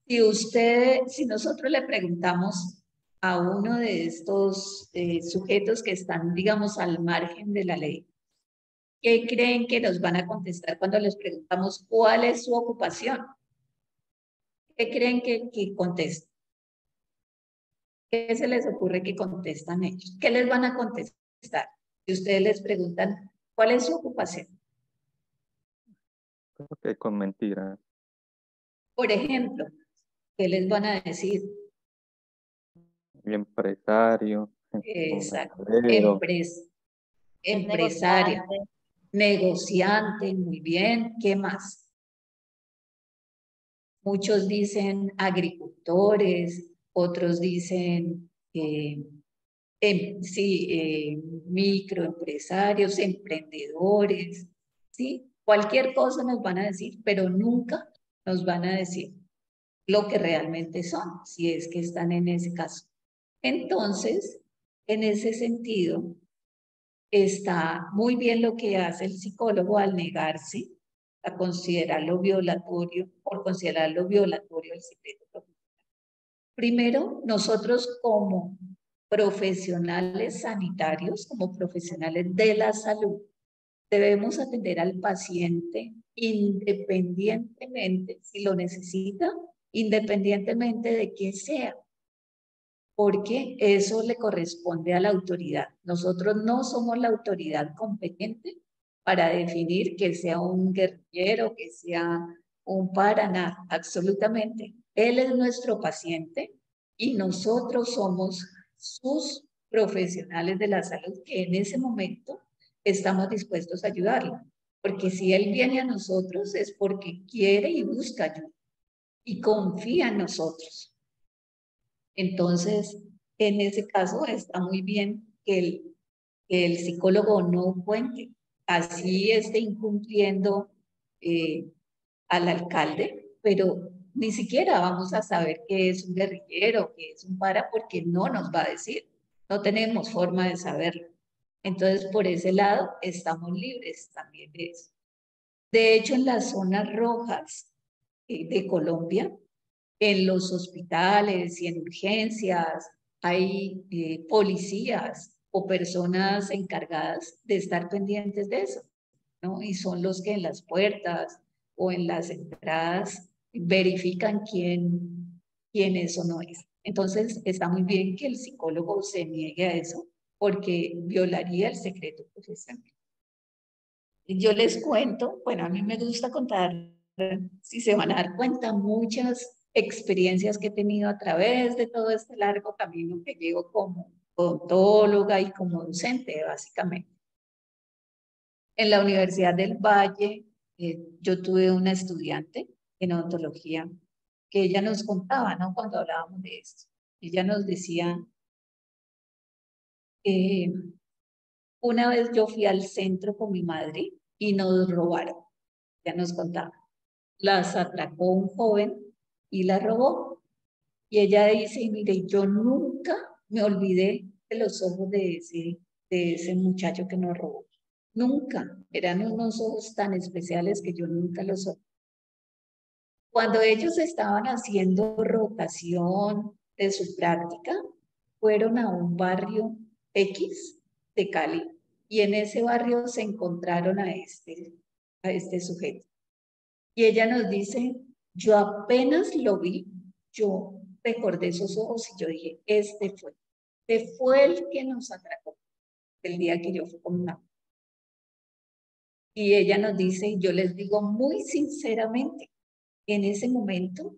Si nosotros le preguntamos a uno de estos sujetos que están, digamos, al margen de la ley, ¿qué creen que nos van a contestar cuando les preguntamos cuál es su ocupación? ¿Qué creen que contestan? ¿Qué se les ocurre que contestan ellos? ¿Qué les van a contestar? Si ustedes les preguntan cuál es su ocupación. Creo que con mentiras. Por ejemplo, ¿qué les van a decir? Empresario, Exacto. ganadero. Empresario, negociante, muy bien. ¿Qué más? Muchos dicen agricultores, otros dicen, microempresarios, emprendedores, ¿sí? Cualquier cosa nos van a decir, pero nunca nos van a decir lo que realmente son, si es que están en ese caso. Entonces, en ese sentido, está muy bien lo que hace el psicólogo al negarse a considerarlo violatorio, por considerarlo violatorio el secreto profesional. Primero, nosotros como profesionales sanitarios, como profesionales de la salud, debemos atender al paciente independientemente, si lo necesita, independientemente de qué sea, porque eso le corresponde a la autoridad. Nosotros no somos la autoridad competente para definir que sea un guerrillero, que sea un nada, absolutamente. Él es nuestro paciente y nosotros somos sus profesionales de la salud que en ese momento estamos dispuestos a ayudarlo. Porque si él viene a nosotros es porque quiere y busca ayuda y confía en nosotros. Entonces, en ese caso está muy bien que el psicólogo no cuente, así esté incumpliendo al alcalde, pero ni siquiera vamos a saber qué es un guerrillero, qué es un porque no nos va a decir, no tenemos forma de saberlo. Entonces, por ese lado, estamos libres también de eso. De hecho, en las zonas rojas de Colombia, en los hospitales y en urgencias hay policías o personas encargadas de estar pendientes de eso, ¿no? Y son los que en las puertas o en las entradas verifican quién es o no es. Entonces, está muy bien que el psicólogo se niegue a eso porque violaría el secreto profesional. Yo les cuento, bueno, a mí me gusta contar, si se van a dar cuenta, muchas experiencias que he tenido a través de todo este largo camino que llevo como odontóloga y como docente, básicamente. En la Universidad del Valle, yo tuve una estudiante en odontología que ella nos contaba, ¿no? Cuando hablábamos de esto. Ella nos decía, una vez yo fui al centro con mi madre y nos robaron. Ya nos contaba. Las atracó un joven y la robó. Y ella dice, mire, yo nunca me olvidé de los ojos de ese muchacho que nos robó. Nunca. Eran unos ojos tan especiales que yo nunca los olvidé. Cuando ellos estaban haciendo rotación de su práctica, fueron a un barrio X de Cali y en ese barrio se encontraron a este sujeto. Y ella nos dice, yo apenas lo vi, yo recordé sus ojos y yo dije, este fue el que nos atracó el día que yo fui con una. Y ella nos dice, yo les digo muy sinceramente, en ese momento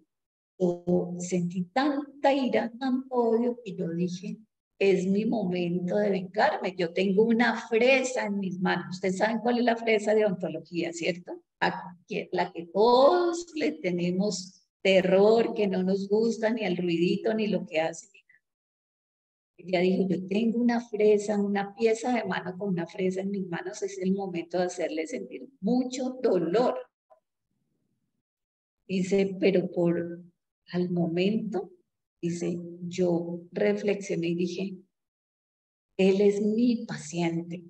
yo sentí tanta ira, tanto odio que yo dije, es mi momento de vengarme. Yo tengo una fresa en mis manos. Ustedes saben cuál es la fresa de ontología, ¿cierto? La que todos le tenemos terror, que no nos gusta ni el ruidito ni lo que hace. Ella dijo, yo tengo una fresa, una pieza de mano con una fresa en mis manos, es el momento de hacerle sentir mucho dolor. Dice, pero al momento, dice, yo reflexioné y dije, él es mi paciente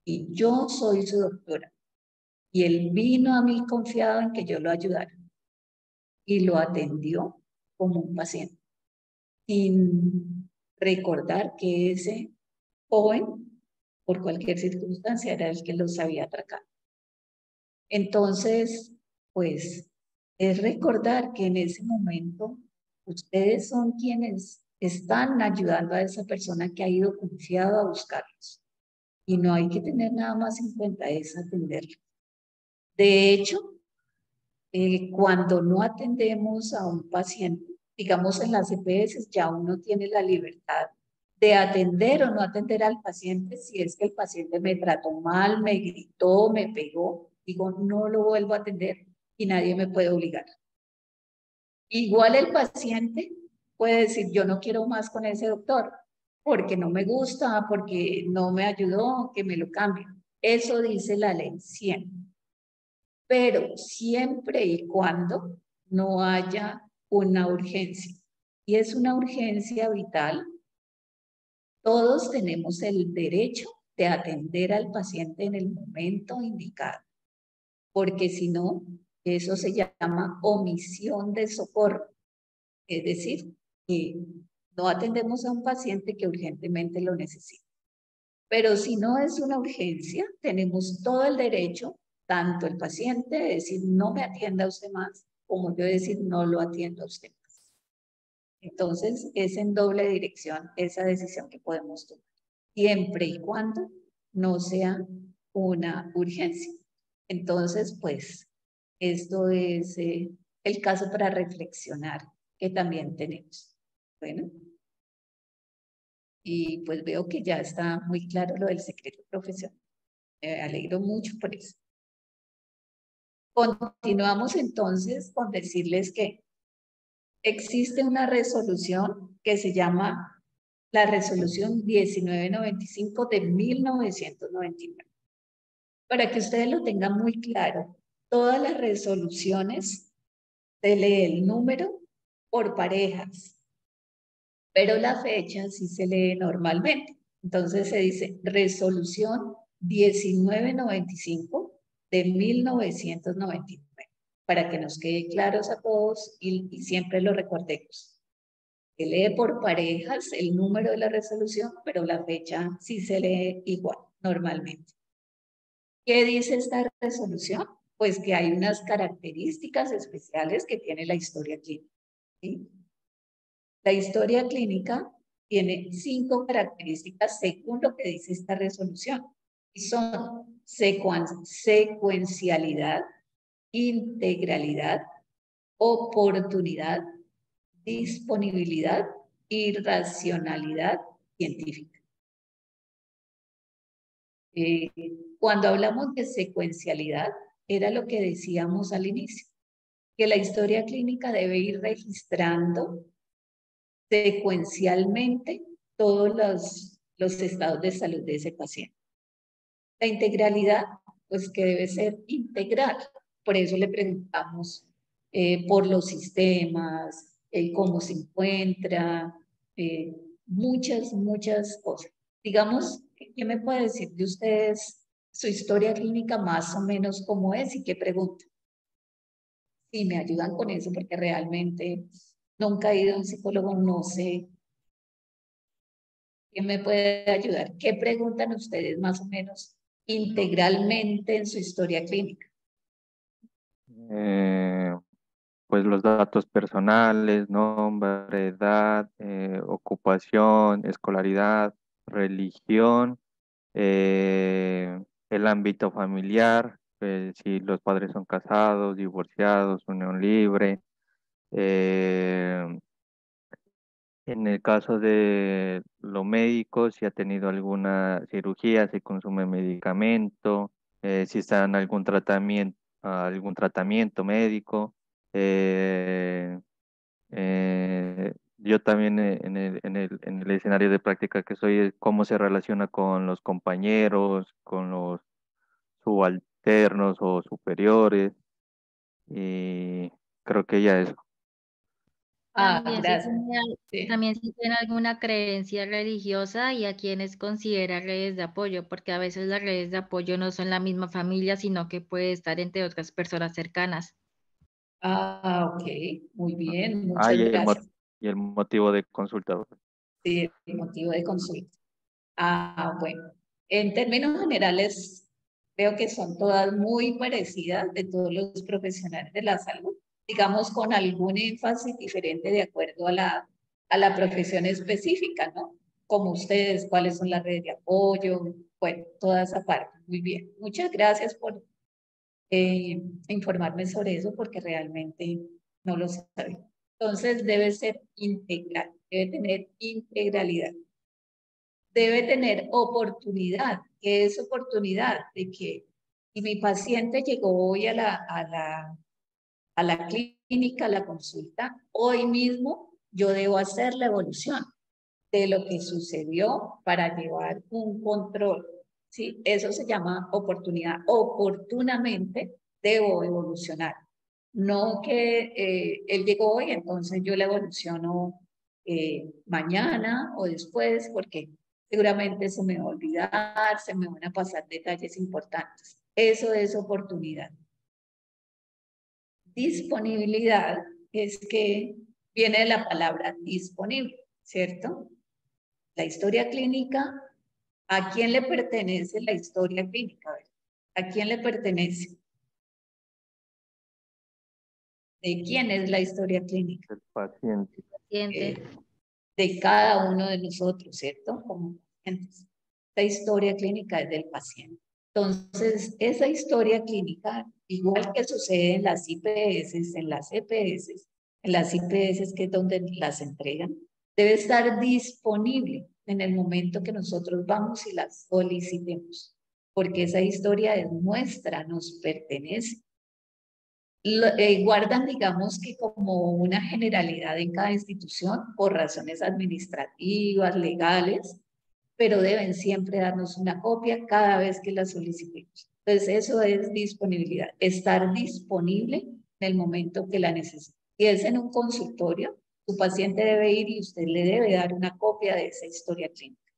y yo soy su doctora. Y él vino a mí confiado en que yo lo ayudara y lo atendió como un paciente, sin recordar que ese joven, por cualquier circunstancia, era el que los había atracado. Entonces, pues, es recordar que en ese momento ustedes son quienes están ayudando a esa persona que ha ido confiado a buscarlos. Y no hay que tener nada más en cuenta, es atenderlo. De hecho, cuando no atendemos a un paciente, digamos en las EPS, ya uno tiene la libertad de atender o no atender al paciente. Si es que el paciente me trató mal, me gritó, me pegó, digo, no lo vuelvo a atender y nadie me puede obligar. Igual el paciente puede decir, yo no quiero más con ese doctor porque no me gusta, porque no me ayudó, que me lo cambie. Eso dice la ley 100. Pero siempre y cuando no haya una urgencia. Y es una urgencia vital. Todos tenemos el derecho de atender al paciente en el momento indicado, porque si no, eso se llama omisión de socorro. Es decir, que no atendemos a un paciente que urgentemente lo necesita. Pero si no es una urgencia, tenemos todo el derecho, tanto el paciente de decir no me atienda usted más, como yo decir no lo atiendo a usted más. Entonces, es en doble dirección esa decisión que podemos tomar, siempre y cuando no sea una urgencia. Entonces, pues, esto es el caso para reflexionar que también tenemos. Bueno. Y pues veo que ya está muy claro lo del secreto profesional. Me alegro mucho por eso. Continuamos entonces con decirles que existe una resolución que se llama la resolución 1995 de 1999. Para que ustedes lo tengan muy claro, todas las resoluciones se lee el número por parejas, pero la fecha sí se lee normalmente. Entonces se dice resolución 1995 de 1999, para que nos quede claros a todos y siempre lo recordemos. Se lee por parejas el número de la resolución, pero la fecha sí se lee igual, normalmente. ¿Qué dice esta resolución? Pues que hay unas características especiales que tiene la historia clínica, ¿sí? La historia clínica tiene 5 características según lo que dice esta resolución. Y son secuencialidad, integralidad, oportunidad, disponibilidad y racionalidad científica. Cuando hablamos de secuencialidad, era lo que decíamos al inicio, que la historia clínica debe ir registrando secuencialmente todos los estados de salud de ese paciente. La integralidad, pues que debe ser integral. Por eso le preguntamos por los sistemas, cómo se encuentra, muchas cosas. Digamos, ¿qué me puede decir de ustedes su historia clínica más o menos cómo es y qué pregunta? si me ayudan con eso, porque realmente nunca he ido a un psicólogo, no sé quién me puede ayudar. ¿Qué preguntan ustedes más o menos integralmente en su historia clínica? Pues los datos personales, nombre, edad, ocupación, escolaridad, religión, el ámbito familiar, si los padres son casados, divorciados, unión libre. En el caso de lo médico, si ha tenido alguna cirugía, si consume medicamento, si está en algún tratamiento médico. Eh, yo también en el escenario de práctica que soy, cómo se relaciona con los compañeros, con los subalternos o superiores, y creo que ya eso. También, Gracias. Sí. también si tiene alguna creencia religiosa y a quienes considera redes de apoyo, porque a veces las redes de apoyo no son la misma familia, sino que puede estar entre otras personas cercanas. Ok, muy bien, Ah, muchas gracias. y el motivo de consulta. Sí, el motivo de consulta. Bueno, en términos generales, creo que son todas muy parecidas de todos los profesionales de la salud, digamos con algún énfasis diferente de acuerdo a la profesión específica, ¿no? Como ustedes, cuáles son las redes de apoyo, bueno, toda esa parte. Muy bien, muchas gracias por informarme sobre eso porque realmente no lo sabía. Entonces debe ser integral, debe tener integralidad. Debe tener oportunidad. ¿Qué es oportunidad? De que si mi paciente llegó hoy a la clínica, a la consulta, hoy mismo yo debo hacer la evolución de lo que sucedió para llevar un control. ¿Sí? Eso se llama oportunidad. Oportunamente debo evolucionar. No que él llegó hoy, entonces yo la evoluciono mañana o después, porque seguramente se me va a olvidar, se me van a pasar detalles importantes. Eso es oportunidad. Disponibilidad es que viene de la palabra disponible, ¿cierto? La historia clínica, ¿a quién le pertenece la historia clínica? ¿A quién le pertenece? ¿De quién es la historia clínica? El paciente. De cada uno de nosotros, ¿cierto? Como pacientes. La historia clínica es del paciente. Entonces, esa historia clínica, igual que sucede en las IPS, en las EPS, en las IPS que es donde las entregan, debe estar disponible en el momento que nosotros vamos y las solicitemos, porque esa historia es nuestra, nos pertenece. Guardan, digamos que como una generalidad en cada institución por razones administrativas, legales, pero deben siempre darnos una copia cada vez que la solicitemos. Entonces, eso es disponibilidad, estar disponible en el momento que la necesite. Si es en un consultorio, su paciente debe ir y usted le debe dar una copia de esa historia clínica.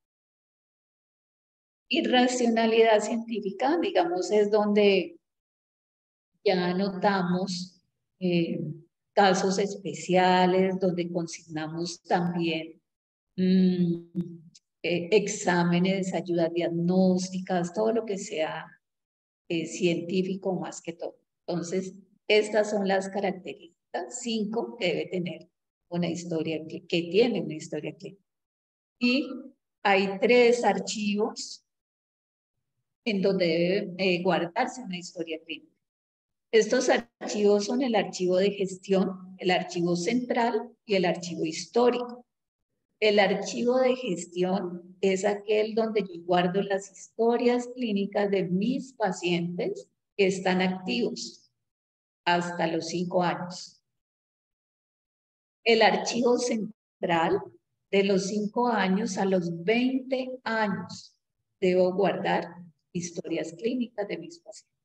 Y racionalidad científica, digamos, es donde ya anotamos casos especiales, donde consignamos también exámenes, ayudas diagnósticas, todo lo que sea científico más que todo. Entonces, estas son las características, 5 que debe tener una historia, que tiene una historia clínica. Y hay 3 archivos en donde debe guardarse una historia clínica. Estos archivos son el archivo de gestión, el archivo central y el archivo histórico. El archivo de gestión es aquel donde yo guardo las historias clínicas de mis pacientes que están activos hasta los 5 años. El archivo central, de los 5 años a los 20 años, debo guardar historias clínicas de mis pacientes.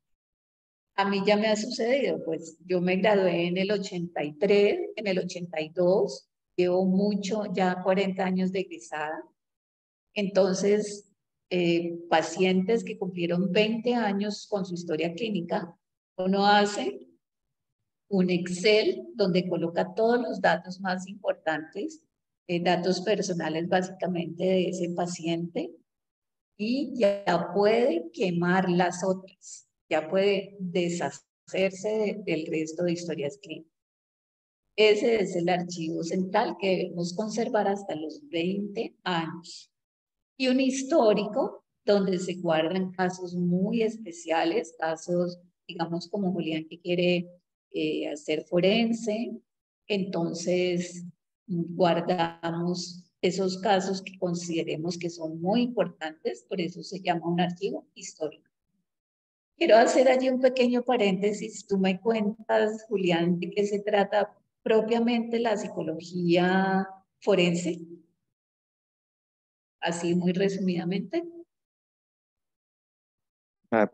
A mí ya me ha sucedido, pues yo me gradué en el 83, en el 82, llevo mucho, ya 40 años de egresada. Entonces, pacientes que cumplieron 20 años con su historia clínica, uno hace un Excel donde coloca todos los datos más importantes, datos personales básicamente de ese paciente, y ya puede quemar las otras, ya puede deshacerse del resto de historias clínicas. Ese es el archivo central que debemos conservar hasta los 20 años. Y un histórico donde se guardan casos muy especiales, casos, digamos, como Julián que quiere hacer forense. Entonces, guardamos esos casos que consideremos que son muy importantes, por eso se llama un archivo histórico. Quiero hacer allí un pequeño paréntesis. Tú me cuentas, Julián, de qué se trata propiamente la psicología forense, así muy resumidamente.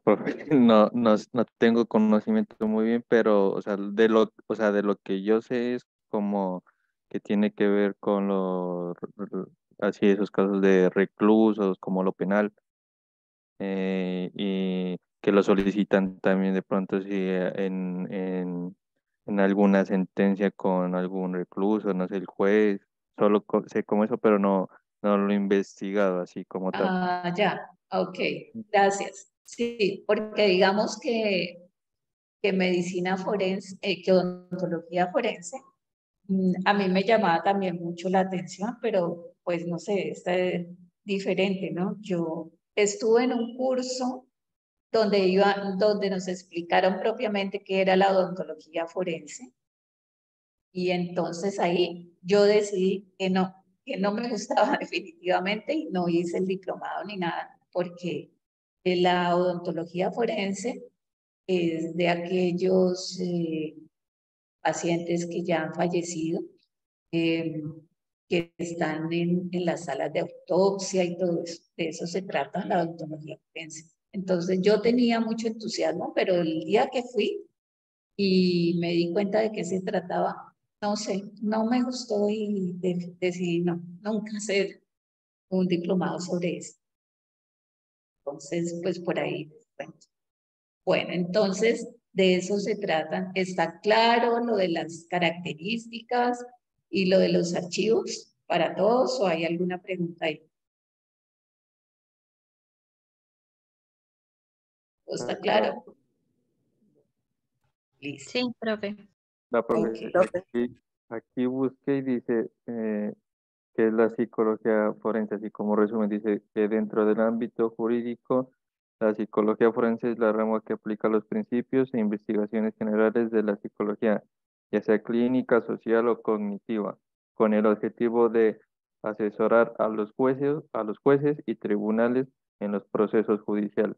Profe, no tengo conocimiento muy bien, pero de lo que yo sé es como que tiene que ver con así esos casos de reclusos, como lo penal, y que lo solicitan también de pronto si en alguna sentencia con algún recluso, no sé, el juez, solo sé como eso, pero no lo he investigado así como tal. Ah, ya, ok, gracias. Sí, porque digamos que medicina forense, que odontología forense, a mí me llamaba también mucho la atención, pero pues no sé, está diferente, ¿no? Yo estuve en un curso donde nos explicaron propiamente qué era la odontología forense, y entonces ahí yo decidí que no me gustaba definitivamente y no hice el diplomado ni nada, porque la odontología forense es de aquellos pacientes que ya han fallecido, eh, que están en las salas de autopsia y todo eso. De eso se trata la odontología forense. Entonces yo tenía mucho entusiasmo, pero el día que fui y me di cuenta de qué se trataba, no sé, no me gustó y decidí no, nunca hacer un diplomado sobre eso. Entonces, pues por ahí les cuento. Bueno, entonces de eso se trata. ¿Está claro lo de las características y lo de los archivos para todos o hay alguna pregunta ahí? ¿O está claro? Listo. Sí, profe. La Ok. profesora aquí busqué y dice que es la psicología forense, así como resumen, dice que dentro del ámbito jurídico, la psicología forense es la rama que aplica los principios e investigaciones generales de la psicología, ya sea clínica, social o cognitiva, con el objetivo de asesorar a los jueces y tribunales en los procesos judiciales.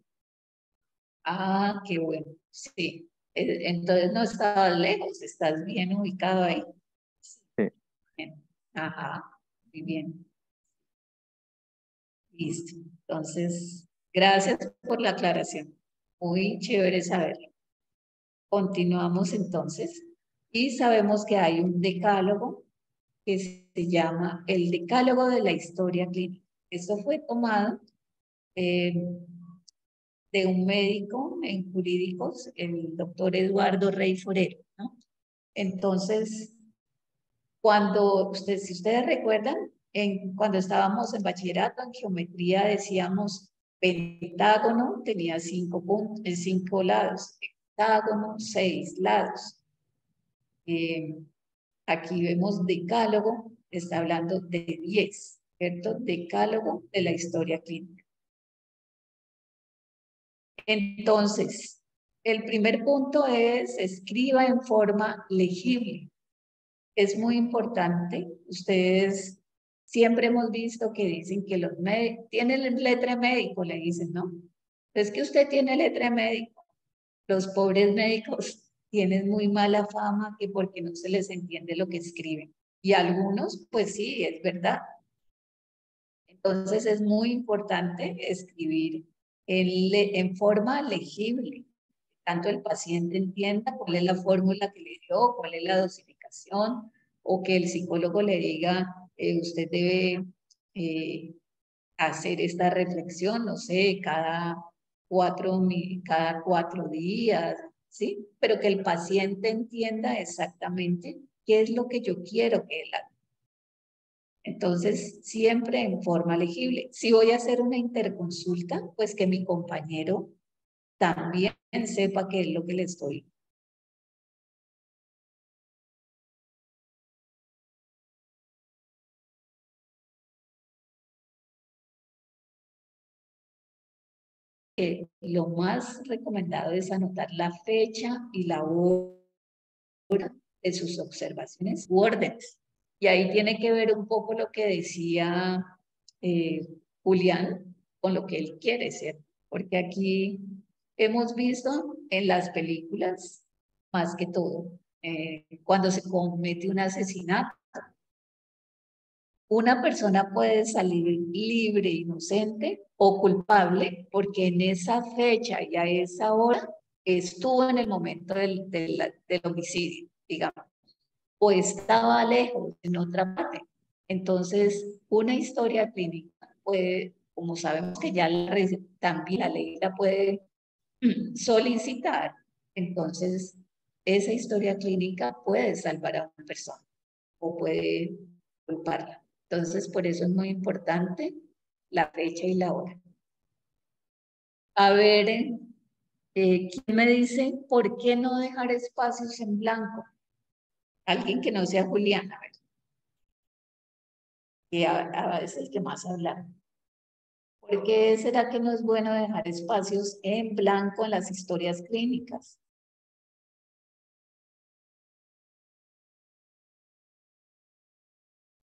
Ah, qué bueno. Sí. Entonces no estabas lejos, estás bien ubicado ahí. Sí. Bien. Ajá, muy bien. Listo. Entonces, gracias por la aclaración. Muy chévere saberlo. Continuamos entonces y sabemos que hay un decálogo que se llama el Decálogo de la Historia Clínica. Esto fue tomado eh, de un médico en jurídicos, el doctor Eduardo Rey Forero, ¿no? Entonces, si ustedes recuerdan, cuando estábamos en bachillerato, en geometría decíamos pentágono, tenía 5 puntos, 5 lados, hectágono, 6 lados. Aquí vemos decálogo, está hablando de 10, ¿cierto? Decálogo de la historia clínica. Entonces, el primer punto es escriba en forma legible. Es muy importante. Ustedes siempre hemos visto que dicen que los médicos tienen letra de médico, le dicen, ¿no? Es que usted tiene letra de médico. Los pobres médicos tienen muy mala fama que porque no se les entiende lo que escriben. Y algunos, pues sí, es verdad. Entonces es muy importante escribir en forma legible. Tanto el paciente entienda cuál es la fórmula que le dio, cuál es la dosificación, o que el psicólogo le diga, usted debe hacer esta reflexión, no sé, cada 4 días, ¿sí? Pero que el paciente entienda exactamente qué es lo que yo quiero que él haga. Entonces, siempre en forma legible. Si voy a hacer una interconsulta, pues que mi compañero también sepa qué es lo que le estoy. Lo más recomendado es anotar la fecha y la hora de sus observaciones u órdenes. Y ahí tiene que ver un poco lo que decía Julián con lo que él quiere ser. Porque aquí hemos visto en las películas, más que todo, cuando se comete un asesinato, una persona puede salir libre, inocente o culpable porque en esa fecha y a esa hora estuvo en el momento del homicidio, digamos, o estaba lejos, en otra parte. Entonces, una historia clínica puede, como sabemos que ya también la ley la puede solicitar, entonces esa historia clínica puede salvar a una persona o puede culparla. Entonces, por eso es muy importante la fecha y la hora. A ver, ¿quién me dice por qué no dejar espacios en blanco? Alguien que no sea Juliana, a ver. Que es el que más habla. ¿Por qué será que no es bueno dejar espacios en blanco en las historias clínicas?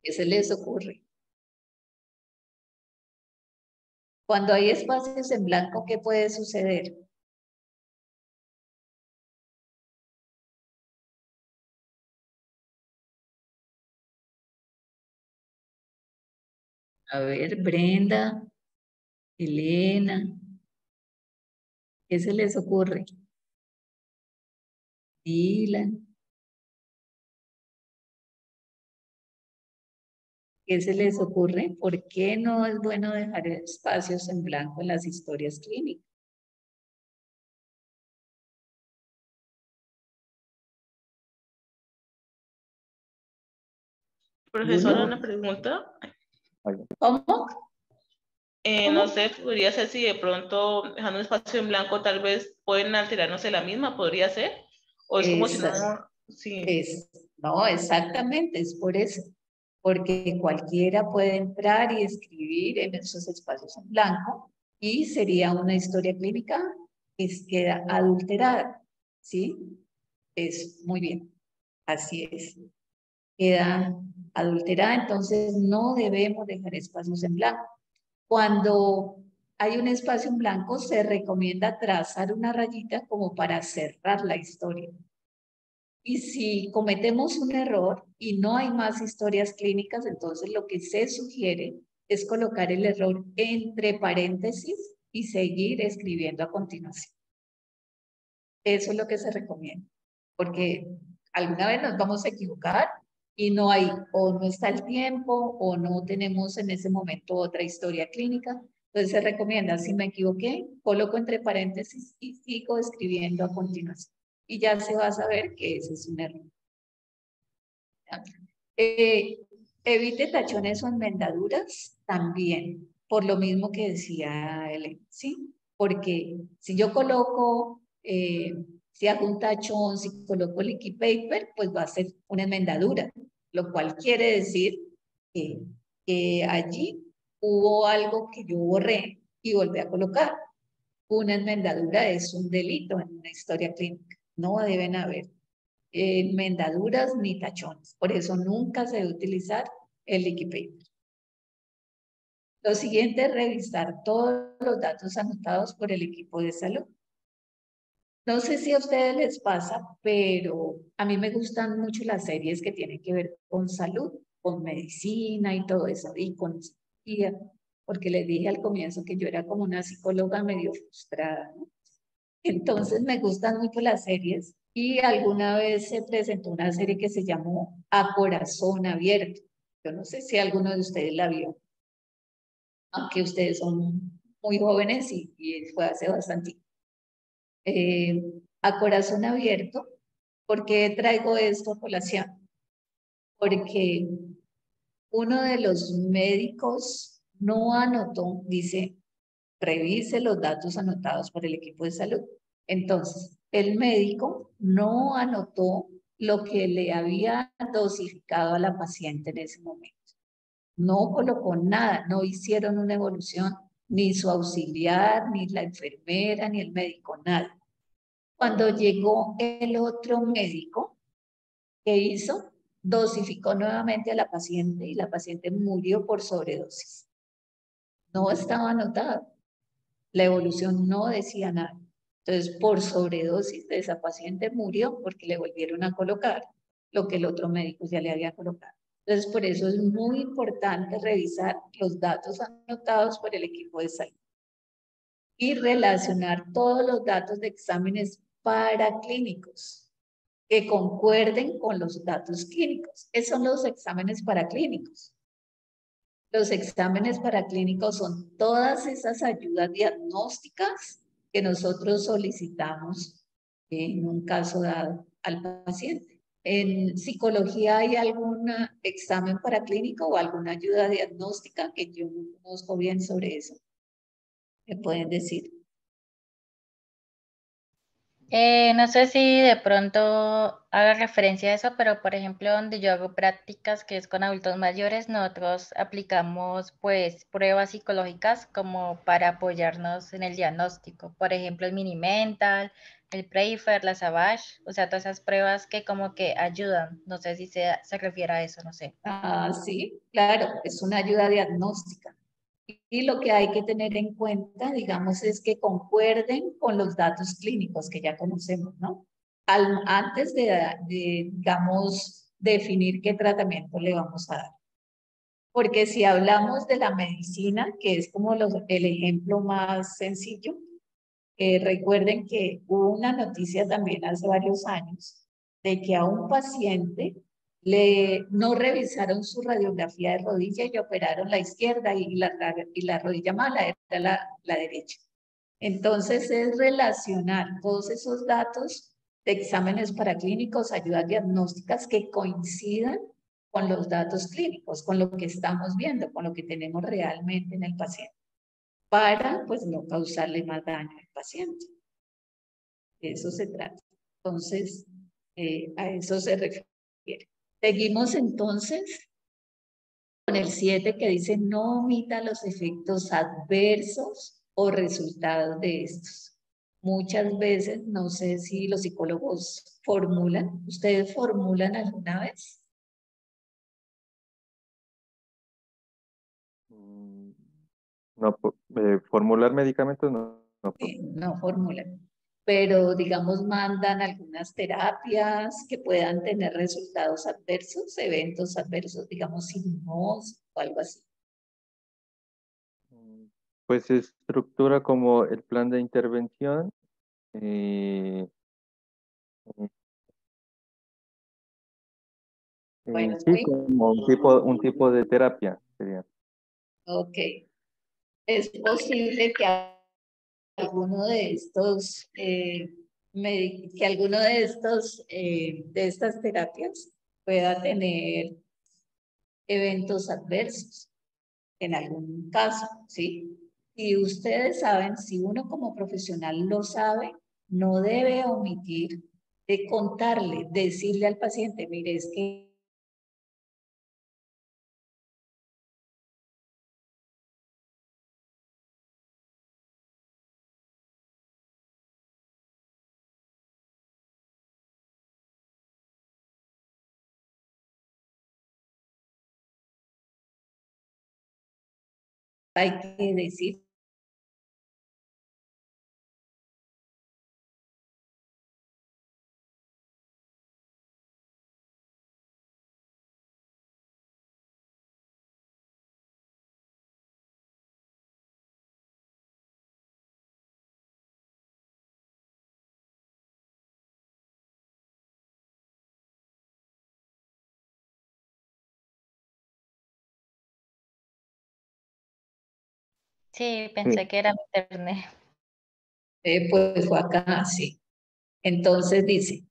¿Qué se les ocurre? Cuando hay espacios en blanco, ¿qué puede suceder? A ver, Brenda, Elena, ¿qué se les ocurre? Dylan, ¿qué se les ocurre? ¿Por qué no es bueno dejar espacios en blanco en las historias clínicas? Profesora, una pregunta. ¿Cómo? No sé, podría ser si de pronto dejando un espacio en blanco tal vez pueden alterarnos en la misma, podría ser. O es como si no. Sí. No, exactamente, es por eso. Porque cualquiera puede entrar y escribir en esos espacios en blanco y sería una historia clínica que queda adulterada, ¿sí? Es muy bien, así es. Queda adulterada, entonces no debemos dejar espacios en blanco. Cuando hay un espacio en blanco, se recomienda trazar una rayita como para cerrar la historia. Y si cometemos un error y no hay más historias clínicas, entonces lo que se sugiere es colocar el error entre paréntesis y seguir escribiendo a continuación. Eso es lo que se recomienda, porque alguna vez nos vamos a equivocar y no hay, o no está el tiempo, o no tenemos en ese momento otra historia clínica. Entonces se recomienda, si me equivoqué, coloco entre paréntesis y sigo escribiendo a continuación. Y ya se va a saber que ese es un error. Evite tachones o enmendaduras también, por lo mismo que decía Elena, ¿sí? Porque si yo coloco, si hago un tachón, si coloco liquid paper, pues va a ser una enmendadura, lo cual quiere decir que allí hubo algo que yo borré y volví a colocar. Una enmendadura es un delito en una historia clínica, no deben haber enmendaduras ni tachones. Por eso nunca se debe utilizar el liquid paper. Lo siguiente es revisar todos los datos anotados por el equipo de salud. No sé si a ustedes les pasa, pero a mí me gustan mucho las series que tienen que ver con salud, con medicina y todo eso, y con psicología, porque les dije al comienzo que yo era como una psicóloga medio frustrada, ¿no? Entonces me gustan mucho las series y alguna vez se presentó una serie que se llamó A Corazón Abierto. Yo no sé si alguno de ustedes la vio, aunque ustedes son muy jóvenes y fue hace bastante. a corazón abierto. ¿Por qué traigo esto a colación? Porque uno de los médicos no anotó, dice, revise los datos anotados por el equipo de salud. Entonces, el médico no anotó lo que le había dosificado a la paciente en ese momento. No colocó nada, no hicieron una evolución, ni su auxiliar, ni la enfermera, ni el médico, nada. Cuando llegó el otro médico, ¿qué hizo? Dosificó nuevamente a la paciente y la paciente murió por sobredosis. No estaba anotado. La evolución no decía nada. Entonces, por sobredosis de esa paciente murió porque le volvieron a colocar lo que el otro médico ya le había colocado. Entonces, por eso es muy importante revisar los datos anotados por el equipo de salud y relacionar todos los datos de exámenes paraclínicos que concuerden con los datos clínicos. Esos son los exámenes paraclínicos. Los exámenes paraclínicos son todas esas ayudas diagnósticas que nosotros solicitamos en un caso dado al paciente. ¿En psicología hay algún examen paraclínico o alguna ayuda diagnóstica que yo no conozco bien sobre eso? ¿Me pueden decir? No sé si de pronto haga referencia a eso, pero por ejemplo, donde yo hago prácticas, que es con adultos mayores, nosotros aplicamos pues pruebas psicológicas como para apoyarnos en el diagnóstico. Por ejemplo, el Mini Mental, el Preifer, la Savage, o sea, todas esas pruebas que como que ayudan. No sé si se refiere a eso, no sé. Ah, sí, claro, es una ayuda diagnóstica. Y lo que hay que tener en cuenta, digamos, es que concuerden con los datos clínicos que ya conocemos, ¿no? Antes digamos, definir qué tratamiento le vamos a dar. Porque si hablamos de la medicina, que es como el ejemplo más sencillo, recuerden que hubo una noticia también hace varios años de que a un paciente no revisaron su radiografía de rodilla y operaron la izquierda y la rodilla mala era la derecha. Entonces es relacionar todos esos datos de exámenes paraclínicos, ayudas diagnósticas que coincidan con los datos clínicos, con lo que estamos viendo, con lo que tenemos realmente en el paciente, para pues no causarle más daño al paciente. De eso se trata. Entonces, a eso se refiere. Seguimos entonces con el 7 que dice no omita los efectos adversos o resultados de estos. Muchas veces, no sé si los psicólogos formulan, ¿ustedes formulan alguna vez? No, formular medicamentos no. Sí, no formulan, pero digamos mandan algunas terapias que puedan tener resultados adversos, eventos adversos, digamos psicosis o algo así. Pues se estructura como el plan de intervención. eh, Bueno, sí, como un tipo de terapia sería. ok. Es posible que alguno de estos, que alguno de estos, de estas terapias pueda tener eventos adversos en algún caso, ¿sí? Y ustedes saben, si uno como profesional lo sabe, no debe omitir de contarle, decirle al paciente, mire, es que hay que decir. Sí, pensé que era mi internet. Pues fue acá, sí. Entonces dice,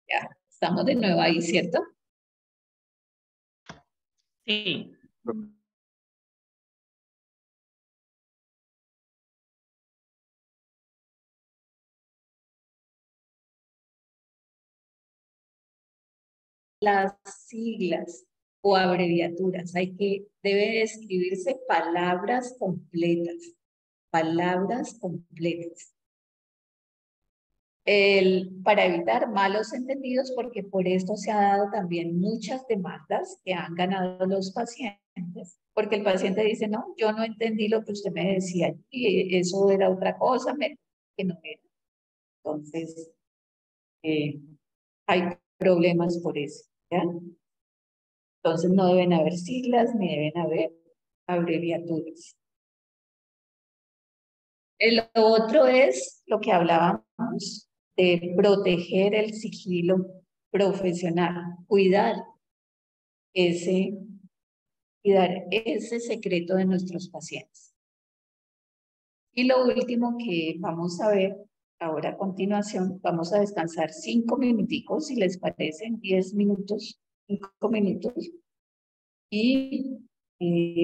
ya, estamos de nuevo ahí, ¿cierto? Sí. Las siglas o abreviaturas, debe escribirse palabras completas, palabras completas. Para evitar malos entendidos, porque por esto se ha dado también muchas demandas que han ganado los pacientes, porque el paciente dice, no, yo no entendí lo que usted me decía, y eso era otra cosa, que no era. Entonces, hay problemas por eso, ¿ya? Entonces no deben haber siglas ni deben haber abreviaturas. El otro es lo que hablábamos de proteger el sigilo profesional, cuidar ese secreto de nuestros pacientes. Y lo último que vamos a ver ahora a continuación, vamos a descansar 5 minuticos, si les parece, 10 minutos, 5 minutos. Y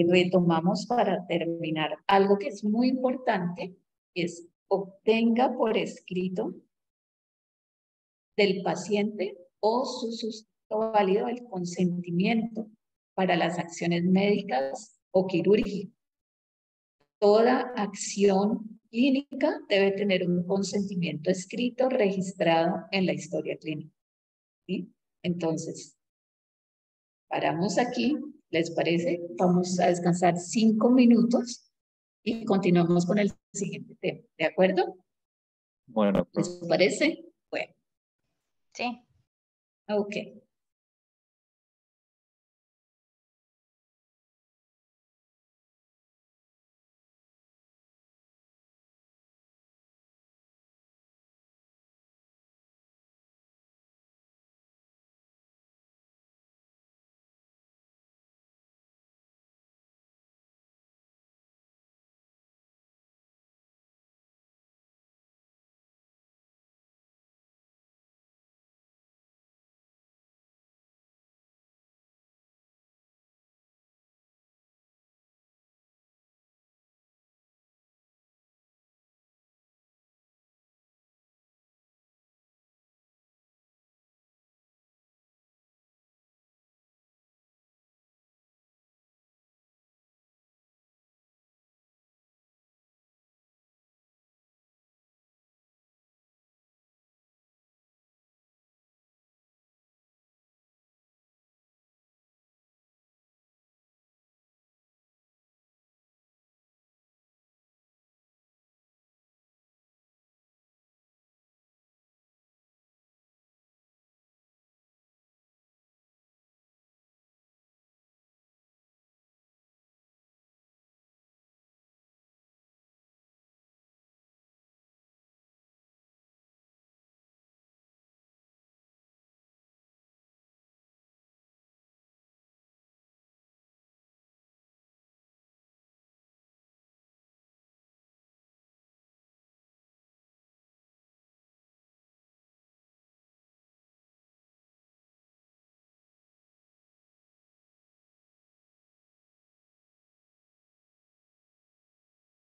retomamos para terminar. Algo que es muy importante es obtenga por escrito del paciente o su sustituto válido el consentimiento para las acciones médicas o quirúrgicas. Toda acción clínica debe tener un consentimiento escrito registrado en la historia clínica. ¿Sí? Entonces, paramos aquí, ¿les parece? Vamos a descansar 5 minutos y continuamos con el siguiente tema, ¿de acuerdo? Bueno, ¿Les parece? Bueno. Sí. Ok.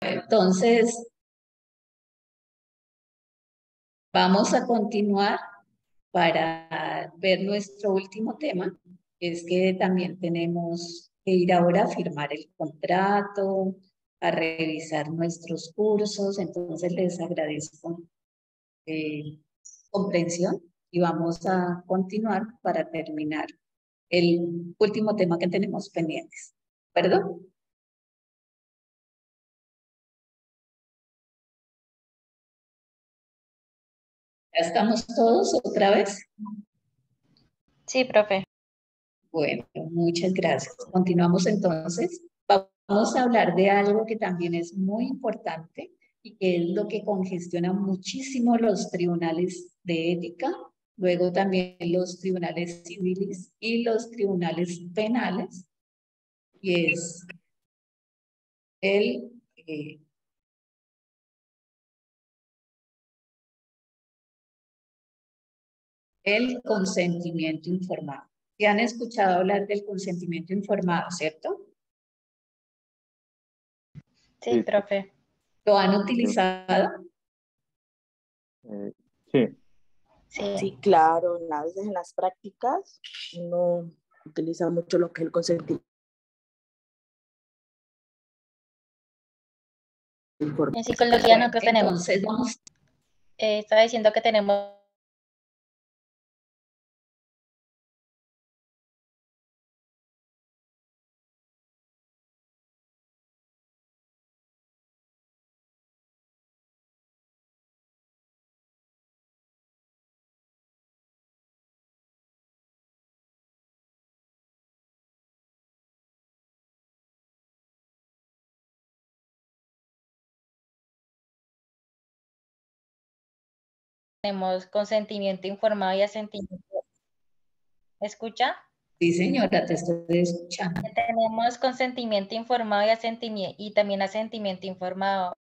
Entonces, vamos a continuar para ver nuestro último tema. Es que también tenemos que ir ahora a firmar el contrato, a revisar nuestros cursos. Entonces, les agradezco comprensión y vamos a continuar para terminar el último tema que tenemos pendientes. ¿De acuerdo? ¿Ya estamos todos otra vez? Sí, profe. Bueno, muchas gracias. Continuamos entonces. Vamos a hablar de algo que también es muy importante y que es lo que congestiona muchísimo los tribunales de ética, luego también los tribunales civiles y los tribunales penales, y es el, el consentimiento informado. ¿Ya han escuchado hablar del consentimiento informado, cierto? Sí, profe. ¿Lo han utilizado? Sí. Sí, claro, a veces en las prácticas uno utiliza mucho lo que es el consentimiento. En psicología nosotros tenemos, Entonces, vamos. estaba diciendo que tenemos consentimiento informado y asentimiento. ¿Escucha? Sí, señora, te estoy escuchando. Tenemos consentimiento informado y también asentimiento informado.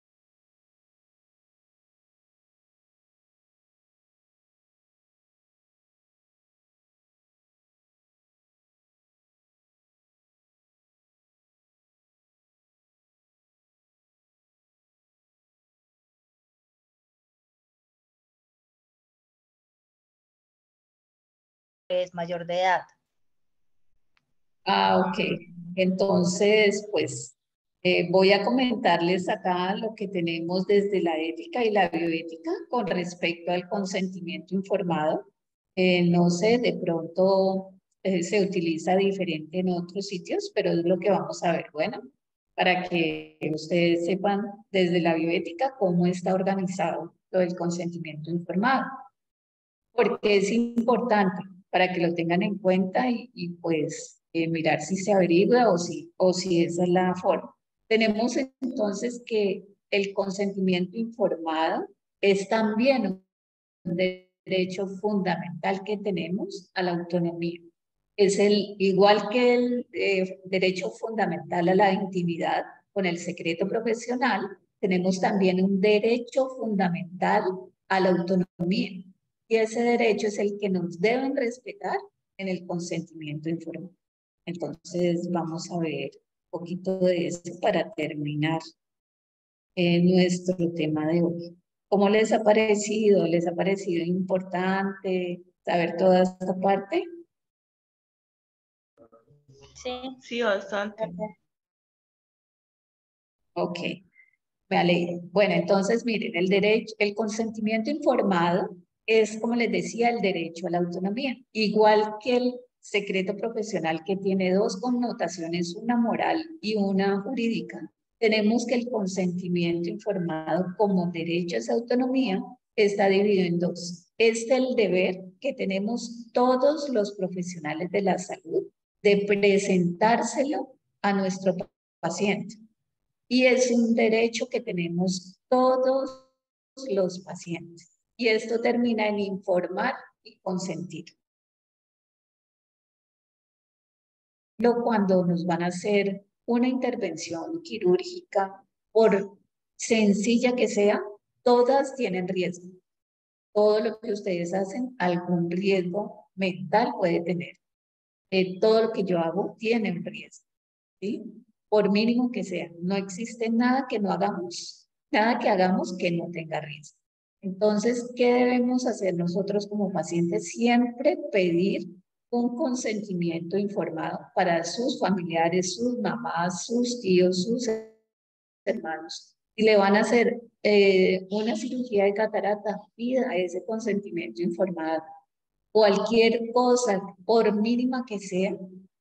Es mayor de edad. Ah, ok. Entonces, pues voy a comentarles acá lo que tenemos desde la ética y la bioética con respecto al consentimiento informado. No sé, de pronto se utiliza diferente en otros sitios, pero es lo que vamos a ver. Bueno, para que ustedes sepan desde la bioética cómo está organizado lo del consentimiento informado, porque es importante para que lo tengan en cuenta y pues mirar si se averigua o si esa es la forma. Tenemos entonces que el consentimiento informado es también un derecho fundamental que tenemos a la autonomía. Es igual que el derecho fundamental a la intimidad con el secreto profesional, tenemos también un derecho fundamental a la autonomía. Y ese derecho es el que nos deben respetar en el consentimiento informado. Entonces, vamos a ver un poquito de eso para terminar nuestro tema de hoy. ¿Cómo les ha parecido? ¿Les ha parecido importante saber toda esta parte? Sí. Sí, bastante. Ok, me alegro. Bueno, entonces miren, el consentimiento informado es, como les decía, el derecho a la autonomía, igual que el secreto profesional que tiene dos connotaciones, una moral y una jurídica. Tenemos que el consentimiento informado como derecho a esa autonomía está dividido en dos. Es el deber que tenemos todos los profesionales de la salud de presentárselo a nuestro paciente. Y es un derecho que tenemos todos los pacientes. Y esto termina en informar y consentir. Cuando nos van a hacer una intervención quirúrgica, por sencilla que sea, todas tienen riesgo. Todo lo que ustedes hacen, algún riesgo mental puede tener. Todo lo que yo hago tiene un riesgo, ¿sí? Por mínimo que sea. No existe nada que no hagamos, nada que hagamos que no tenga riesgo. Entonces, ¿qué debemos hacer nosotros como pacientes? Siempre pedir un consentimiento informado para sus familiares, sus mamás, sus tíos, sus hermanos. Si le van a hacer una cirugía de catarata, pida ese consentimiento informado. Cualquier cosa, por mínima que sea,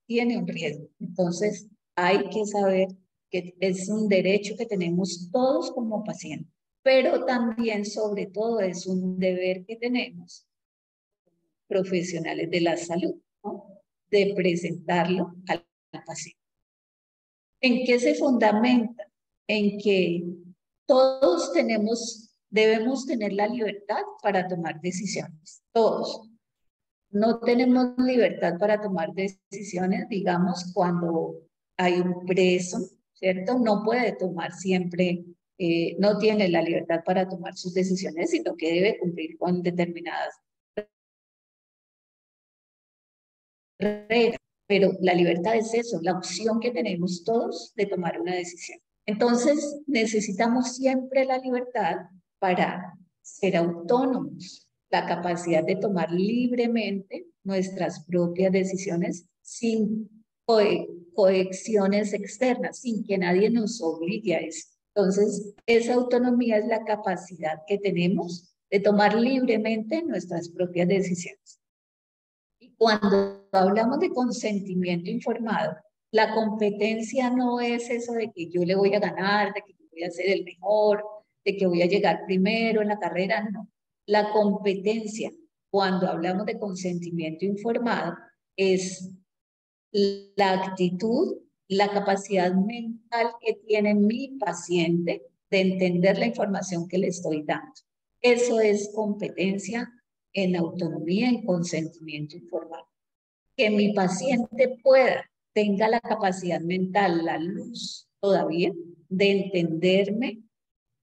tiene un riesgo. Entonces, hay que saber que es un derecho que tenemos todos como pacientes, pero también, sobre todo, es un deber que tenemos profesionales de la salud, ¿no? De presentarlo al paciente. ¿En qué se fundamenta? En que todos debemos tener la libertad para tomar decisiones, todos. No tenemos libertad para tomar decisiones, digamos, cuando hay un preso, ¿cierto? No puede tomar siempre, no tiene la libertad para tomar sus decisiones, sino que debe cumplir con determinadas reglas. Pero la libertad es eso, la opción que tenemos todos de tomar una decisión. Entonces, necesitamos siempre la libertad para ser autónomos, la capacidad de tomar libremente nuestras propias decisiones sin coacciones externas, sin que nadie nos obligue a eso. Entonces, esa autonomía es la capacidad que tenemos de tomar libremente nuestras propias decisiones. Y cuando hablamos de consentimiento informado, la competencia no es eso de que yo le voy a ganar, de que yo voy a ser el mejor, de que voy a llegar primero en la carrera, no. La competencia, cuando hablamos de consentimiento informado, es la actitud, la capacidad mental que tiene mi paciente de entender la información que le estoy dando. Eso es competencia en autonomía y consentimiento informado. Que mi paciente tenga la capacidad mental, la luz todavía, de entenderme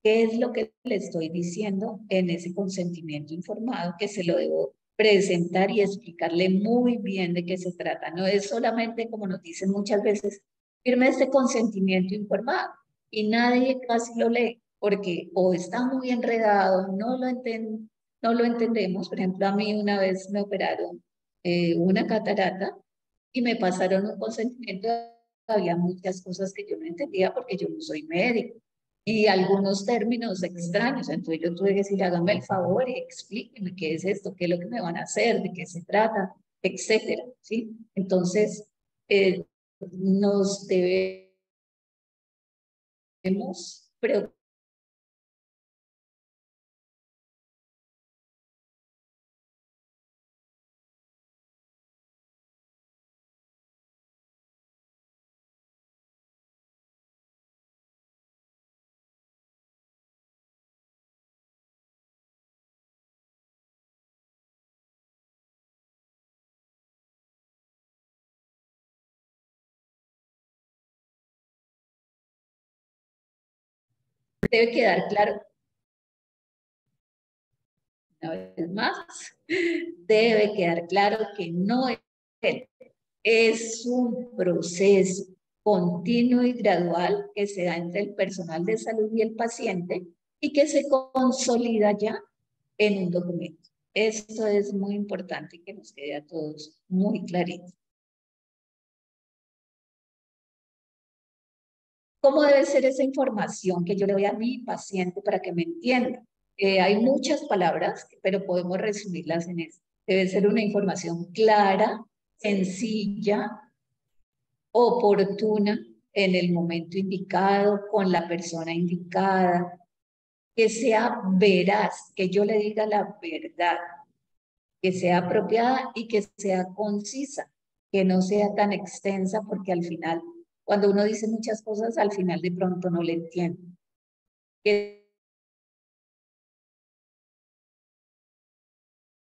qué es lo que le estoy diciendo en ese consentimiento informado, que se lo debo presentar y explicarle muy bien de qué se trata. No es solamente, como nos dicen muchas veces, firme este consentimiento informado y nadie casi lo lee porque o está muy enredado, no lo entendemos. Por ejemplo, a mí una vez me operaron una catarata y me pasaron un consentimiento. Había muchas cosas que yo no entendía porque yo no soy médico y algunos términos extraños. Entonces yo tuve que decir, háganme el favor y explíquenme qué es esto, qué es lo que me van a hacer, de qué se trata, etcétera, ¿sí? Entonces, nos debemos preocupar. Debe quedar claro, una vez más, debe quedar claro que no es un proceso continuo y gradual que se da entre el personal de salud y el paciente y que se consolida ya en un documento. Esto es muy importante que nos quede a todos muy clarito. ¿Cómo debe ser esa información que yo le doy a mi paciente para que me entienda? Hay muchas palabras, pero podemos resumirlas en esto. Debe ser una información clara, sencilla, oportuna, en el momento indicado, con la persona indicada, que sea veraz, que yo le diga la verdad, que sea apropiada y que sea concisa, que no sea tan extensa, porque al final, cuando uno dice muchas cosas, al final de pronto no le entiende. Que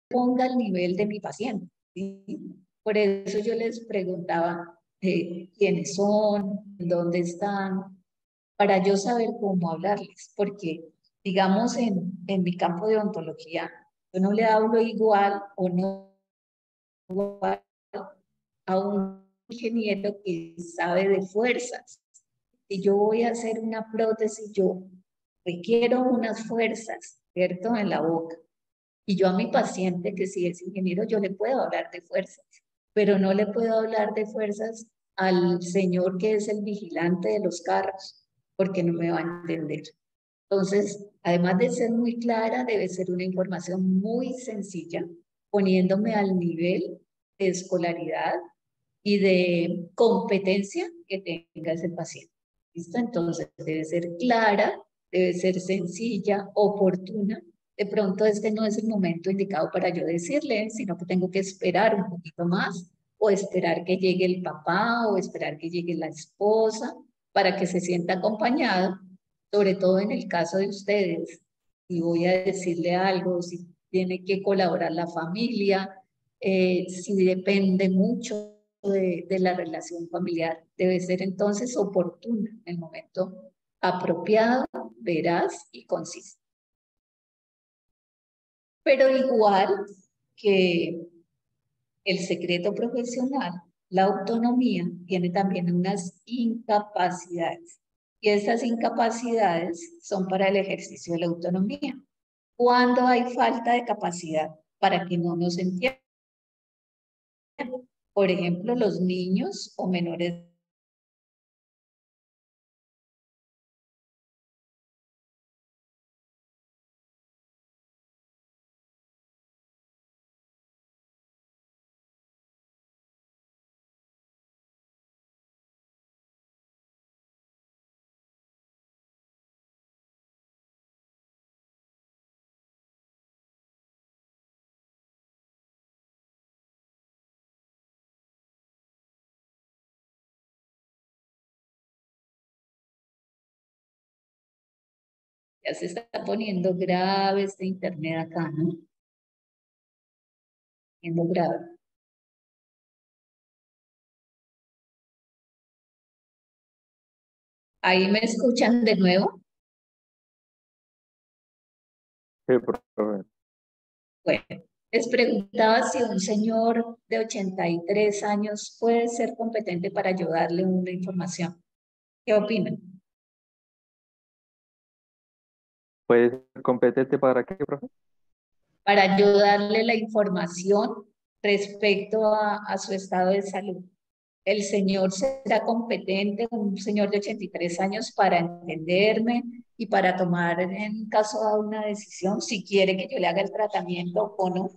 ponga el nivel de mi paciente, ¿sí? Por eso yo les preguntaba quiénes son, dónde están, para yo saber cómo hablarles, porque digamos en mi campo de odontología, yo no le hablo igual o no igual a un ingeniero que sabe de fuerzas. Si yo voy a hacer una prótesis, yo requiero unas fuerzas, ¿cierto? En la boca. Y yo a mi paciente, que si es ingeniero, yo le puedo hablar de fuerzas, pero no le puedo hablar de fuerzas al señor que es el vigilante de los carros, porque no me va a entender. Entonces, además de ser muy clara, debe ser una información muy sencilla, poniéndome al nivel de escolaridad y de competencia que tenga ese paciente. ¿Listo? Entonces, debe ser clara, debe ser sencilla, oportuna. De pronto este no es el momento indicado para yo decirle, sino que tengo que esperar un poquito más, o esperar que llegue el papá, o esperar que llegue la esposa, para que se sienta acompañado, sobre todo en el caso de ustedes. Y voy a decirle algo, si tiene que colaborar la familia, si depende mucho de la relación familiar, debe ser entonces oportuna en el momento apropiado, veraz y conciso. Pero igual que el secreto profesional, la autonomía tiene también unas incapacidades. Y estas incapacidades son para el ejercicio de la autonomía. Cuando hay falta de capacidad, para que no nos entiendan. Por ejemplo, los niños o menores ya se está poniendo grave este internet acá, ¿no? Poniendo grave. ¿Ahí me escuchan de nuevo? Sí, profe. Bueno, les preguntaba si un señor de 83 años puede ser competente para ayudarle una información. ¿Qué opinan? ¿Puede ser competente para qué, profe? Para ayudarle la información respecto a su estado de salud. ¿El señor será competente, un señor de 83 años, para entenderme y para tomar en caso de una decisión si quiere que yo le haga el tratamiento o no?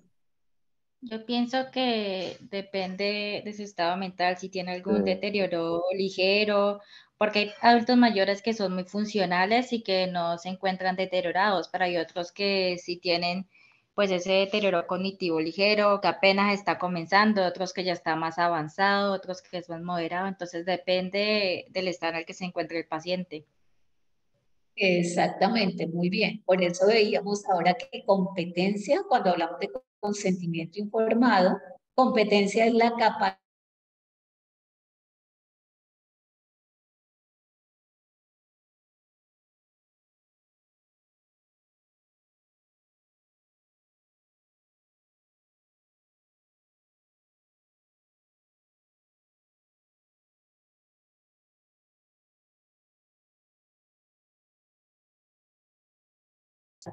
Yo pienso que depende de su estado mental, si tiene algún deterioro ligero, porque hay adultos mayores que son muy funcionales y que no se encuentran deteriorados, pero hay otros que sí tienen pues ese deterioro cognitivo ligero, que apenas está comenzando, otros que ya está más avanzado, otros que es más moderado, entonces depende del estado en el que se encuentre el paciente. Exactamente, muy bien. Por eso veíamos ahora que competencia, cuando hablamos de consentimiento informado, competencia es la capacidad.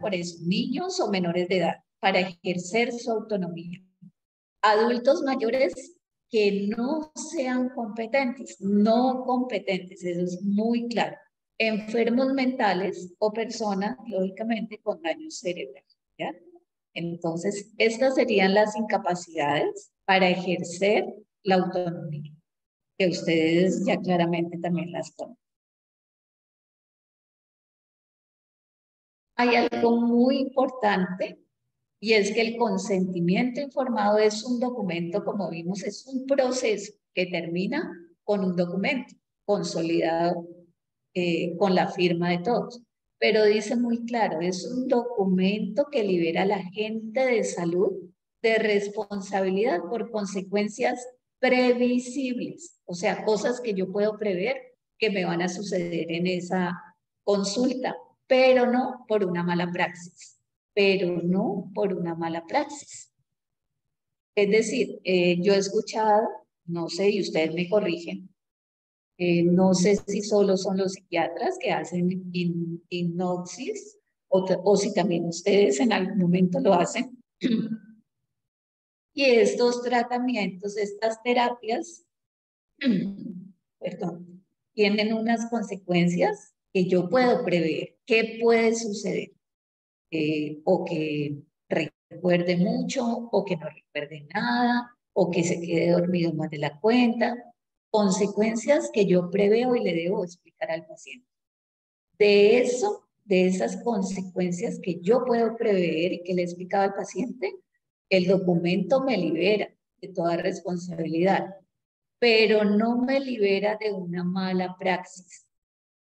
Por eso, niños o menores de edad, para ejercer su autonomía. Adultos mayores que no sean competentes, no competentes, eso es muy claro. Enfermos mentales o personas, lógicamente, con daño cerebral, ¿ya? Entonces, estas serían las incapacidades para ejercer la autonomía, que ustedes ya claramente también las conocen. Hay algo muy importante y es que el consentimiento informado es un documento, como vimos, es un proceso que termina con un documento consolidado con la firma de todos. Pero dice muy claro, es un documento que libera al agente de salud de responsabilidad por consecuencias previsibles, o sea, cosas que yo puedo prever que me van a suceder en esa consulta, pero no por una mala praxis, pero no por una mala praxis. Es decir, yo he escuchado, no sé, y ustedes me corrigen, no sé si solo son los psiquiatras que hacen hipnosis o si también ustedes en algún momento lo hacen. Y estos tratamientos, estas terapias, perdón, tienen unas consecuencias que yo puedo prever. ¿Qué puede suceder? O que recuerde mucho, o que no recuerde nada, o que se quede dormido más de la cuenta. Consecuencias que yo preveo y le debo explicar al paciente. De eso, de esas consecuencias que yo puedo prever y que le he explicado al paciente, el documento me libera de toda responsabilidad, pero no me libera de una mala praxis.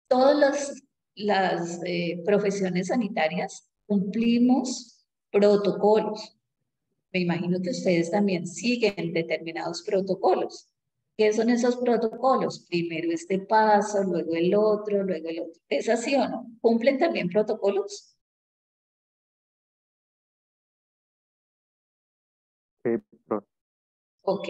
todas las profesiones sanitarias cumplimos protocolos. Me imagino que ustedes también siguen determinados protocolos. ¿Qué son esos protocolos? Primero este paso, luego el otro, luego el otro. ¿Es así o no? ¿Cumplen también protocolos? Sí, profe. Ok.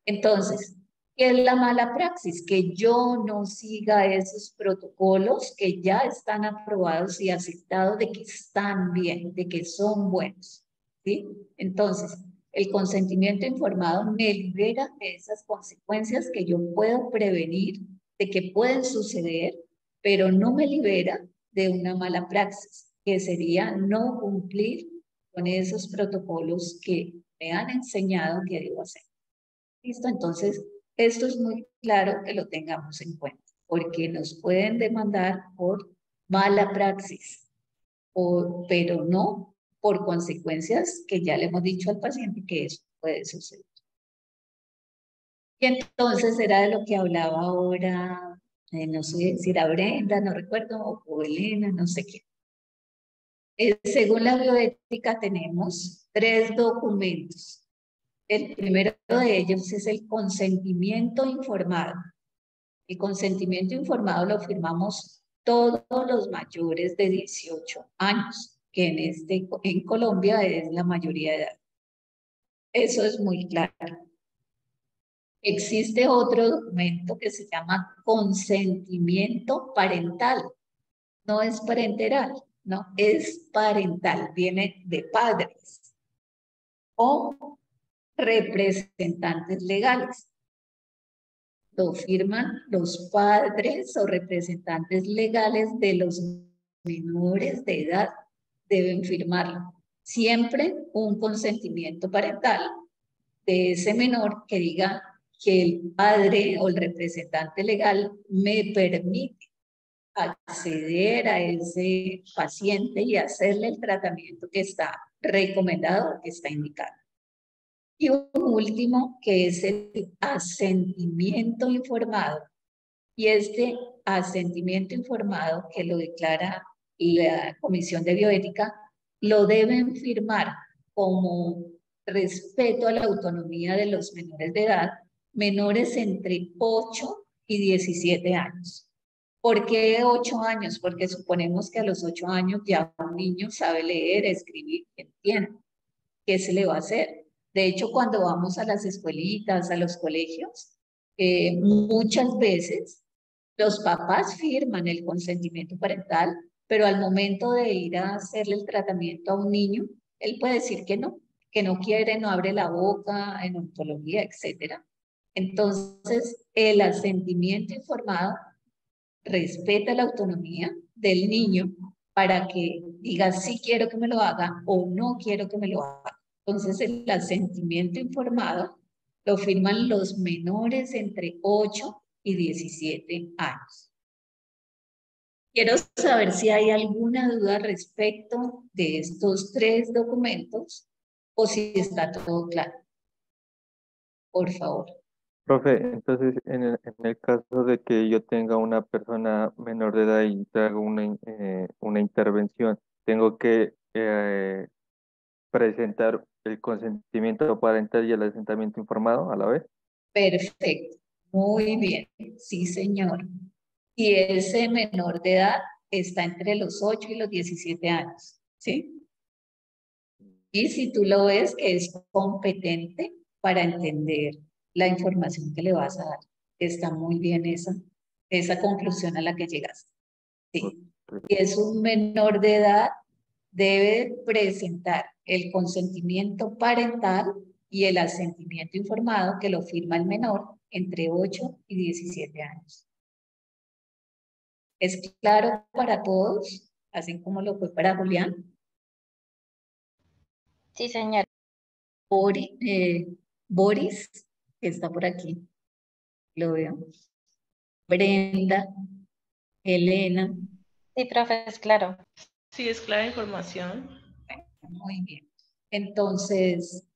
Entonces, ¿qué es la mala praxis? Que yo no siga esos protocolos que ya están aprobados y aceptados de que están bien, de que son buenos. ¿Sí? Entonces, el consentimiento informado me libera de esas consecuencias que yo puedo prevenir, de que pueden suceder, pero no me libera de una mala praxis, que sería no cumplir con esos protocolos que me han enseñado que debo hacer. ¿Listo? Entonces, esto es muy claro que lo tengamos en cuenta, porque nos pueden demandar por mala praxis, pero no por consecuencias que ya le hemos dicho al paciente que eso puede suceder. Y entonces era de lo que hablaba ahora, no sé si era Brenda, no recuerdo, o Elena, no sé quién. Según la bioética tenemos 3 documentos. El primero de ellos es el consentimiento informado. El consentimiento informado lo firmamos todos los mayores de 18 años, que en Colombia es la mayoría de edad. Eso es muy claro. Existe otro documento que se llama consentimiento parental. No es parenteral, no, es parental, viene de padres o representantes legales. Lo firman los padres o representantes legales de los menores de edad. Deben firmarlo. Siempre un consentimiento parental de ese menor que diga que el padre o el representante legal me permite acceder a ese paciente y hacerle el tratamiento que está recomendado, que está indicado. Y un último, que es el asentimiento informado. Y este asentimiento informado, que lo declara la Comisión de Bioética, lo deben firmar como respeto a la autonomía de los menores de edad, menores entre 8 y 17 años. ¿Por qué 8 años? Porque suponemos que a los 8 años ya un niño sabe leer, escribir, entiende. ¿Qué se le va a hacer? De hecho, cuando vamos a las escuelitas, a los colegios, muchas veces los papás firman el consentimiento parental, pero al momento de ir a hacerle el tratamiento a un niño, él puede decir que no quiere, no abre la boca, en ontología, etc. Entonces, el asentimiento informado respeta la autonomía del niño para que diga si quiero que me lo haga o no quiero que me lo haga. Entonces, el asentimiento informado lo firman los menores entre 8 y 17 años. Quiero saber si hay alguna duda respecto de estos 3 documentos o si está todo claro. Por favor. Profe, entonces en el caso de que yo tenga una persona menor de edad y te hago una intervención, tengo que presentar el consentimiento parental y el asentimiento informado a la vez. Perfecto. Muy bien. Sí, señor. Y ese menor de edad está entre los 8 y los 17 años, ¿sí? Y si tú lo ves que es competente para entender la información que le vas a dar, está muy bien esa conclusión a la que llegaste. Sí. Si es un menor de edad, debe presentar el consentimiento parental y el asentimiento informado que lo firma el menor entre 8 y 17 años. ¿Es claro para todos? Así como lo fue para Julián. Sí, señor. Boris, que está por aquí, lo veo. Brenda, Elena. Sí, profe, es claro. Sí, es clara información. Muy bien. Entonces,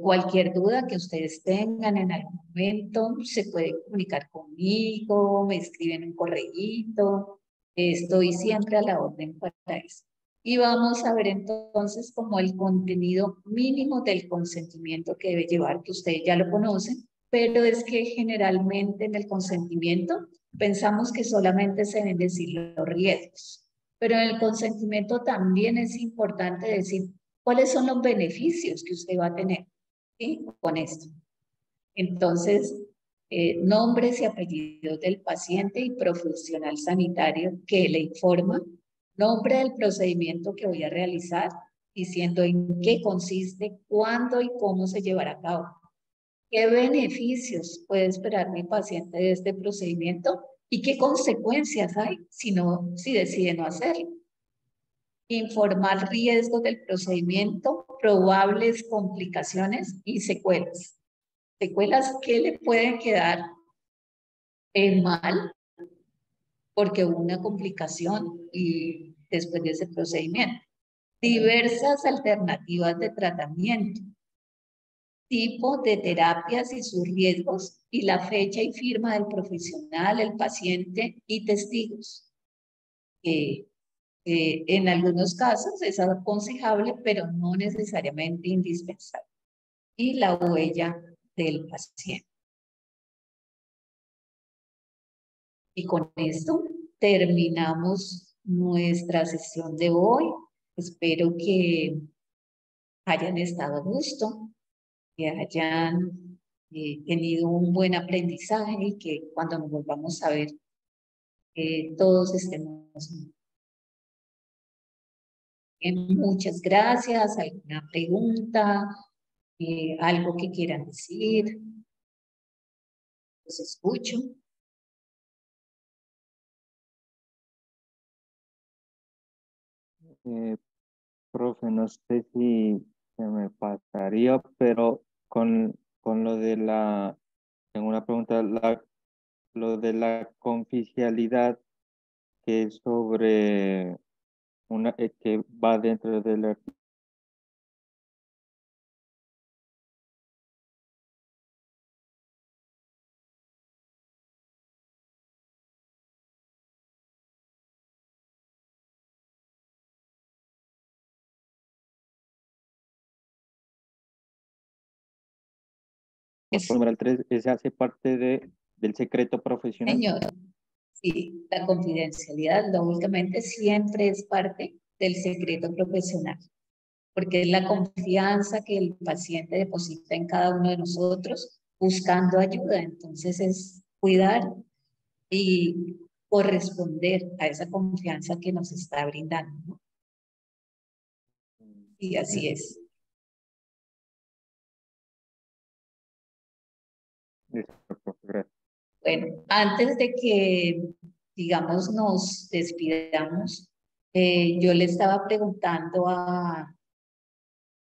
Cualquier duda que ustedes tengan en algún momento, se puede comunicar conmigo, me escriben un correíto, estoy siempre a la orden para eso. Y vamos a ver entonces como el contenido mínimo del consentimiento que debe llevar, que ustedes ya lo conocen, pero es que generalmente en el consentimiento pensamos que solamente se deben decir los riesgos, pero en el consentimiento también es importante decir cuáles son los beneficios que usted va a tener, ¿sí? Con esto. Entonces, nombres y apellidos del paciente y profesional sanitario que le informa, nombre del procedimiento que voy a realizar, diciendo en qué consiste, cuándo y cómo se llevará a cabo. ¿Qué beneficios puede esperar mi paciente de este procedimiento y qué consecuencias hay si decide no hacerlo? Informar riesgos del procedimiento, probables complicaciones y secuelas. Secuelas que le pueden quedar mal porque hubo una complicación y después de ese procedimiento. Diversas alternativas de tratamiento, tipo de terapias y sus riesgos y la fecha y firma del profesional, el paciente y testigos. En algunos casos es aconsejable, pero no necesariamente indispensable. Y la huella del paciente. Y con esto terminamos nuestra sesión de hoy. Espero que hayan estado a gusto, que hayan tenido un buen aprendizaje y que cuando nos volvamos a ver, todos estemos bien. Muchas gracias. ¿Alguna pregunta? ¿Algo que quieran decir? Los escucho. Profe, no sé si se me pasaría, pero con lo de tengo una pregunta, lo de la confidencialidad que es sobre que va dentro del artículo. Numeral 3, ese hace parte del secreto profesional. Señor, sí, la confidencialidad lógicamente siempre es parte del secreto profesional, porque es la confianza que el paciente deposita en cada uno de nosotros buscando ayuda. Entonces es cuidar y corresponder a esa confianza que nos está brindando, ¿no? Y así es. Listo, profe, gracias. Bueno, antes de que, digamos, nos despidamos, yo le estaba preguntando a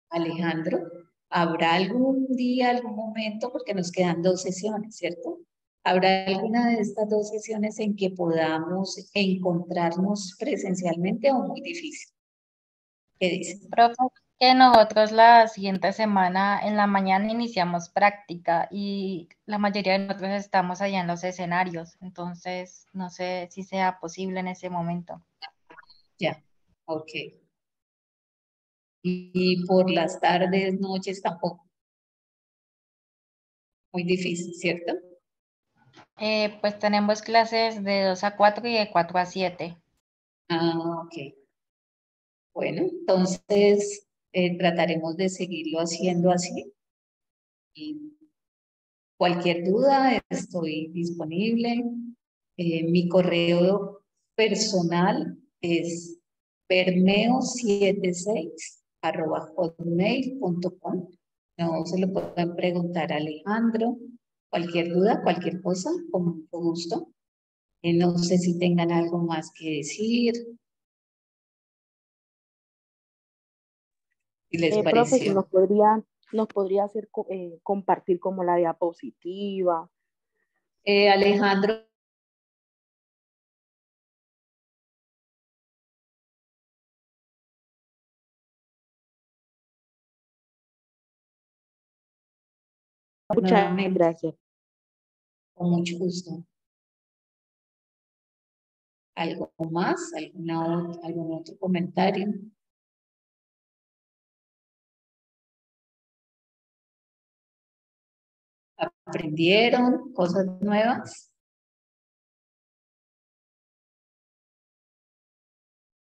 Alejandro, ¿habrá algún día, algún momento, porque nos quedan 2 sesiones, ¿cierto? ¿Habrá alguna de estas 2 sesiones en que podamos encontrarnos presencialmente o muy difícil? ¿Qué dice? Profe, que nosotros la siguiente semana en la mañana iniciamos práctica y la mayoría de nosotros estamos allá en los escenarios, entonces no sé si sea posible en ese momento. Ya, ok. Y por las tardes, noches tampoco. Muy difícil, ¿cierto? Pues tenemos clases de 2 a 4 y de 4 a 7. Ah, ok. Bueno, entonces trataremos de seguirlo haciendo así. Y cualquier duda, estoy disponible. Mi correo personal es bermeo76@hotmail.com. No se lo pueden preguntar a Alejandro. Cualquier duda, cualquier cosa, con mucho gusto. No sé si tengan algo más que decir. Si les Profe, si pareció. nos podría hacer compartir como la diapositiva. Alejandro, Muchas nuevamente. gracias. Con mucho gusto. ¿Algo más? ¿Algún otro comentario? ¿Aprendieron cosas nuevas?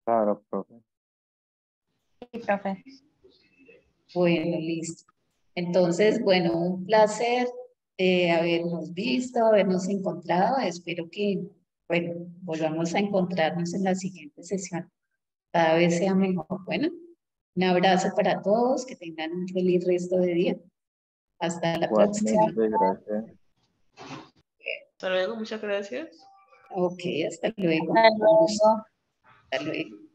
Claro, profe. Sí, profe. Bueno, listo. Entonces, bueno, un placer habernos visto, habernos encontrado. Espero que, bueno, volvamos a encontrarnos en la siguiente sesión. Cada vez sea mejor. Bueno, un abrazo para todos, que tengan un feliz resto de día. Hasta la próxima. Igualmente, gracias. Hasta luego, muchas gracias. Ok, hasta luego. Hasta Con gusto. luego. Hasta luego.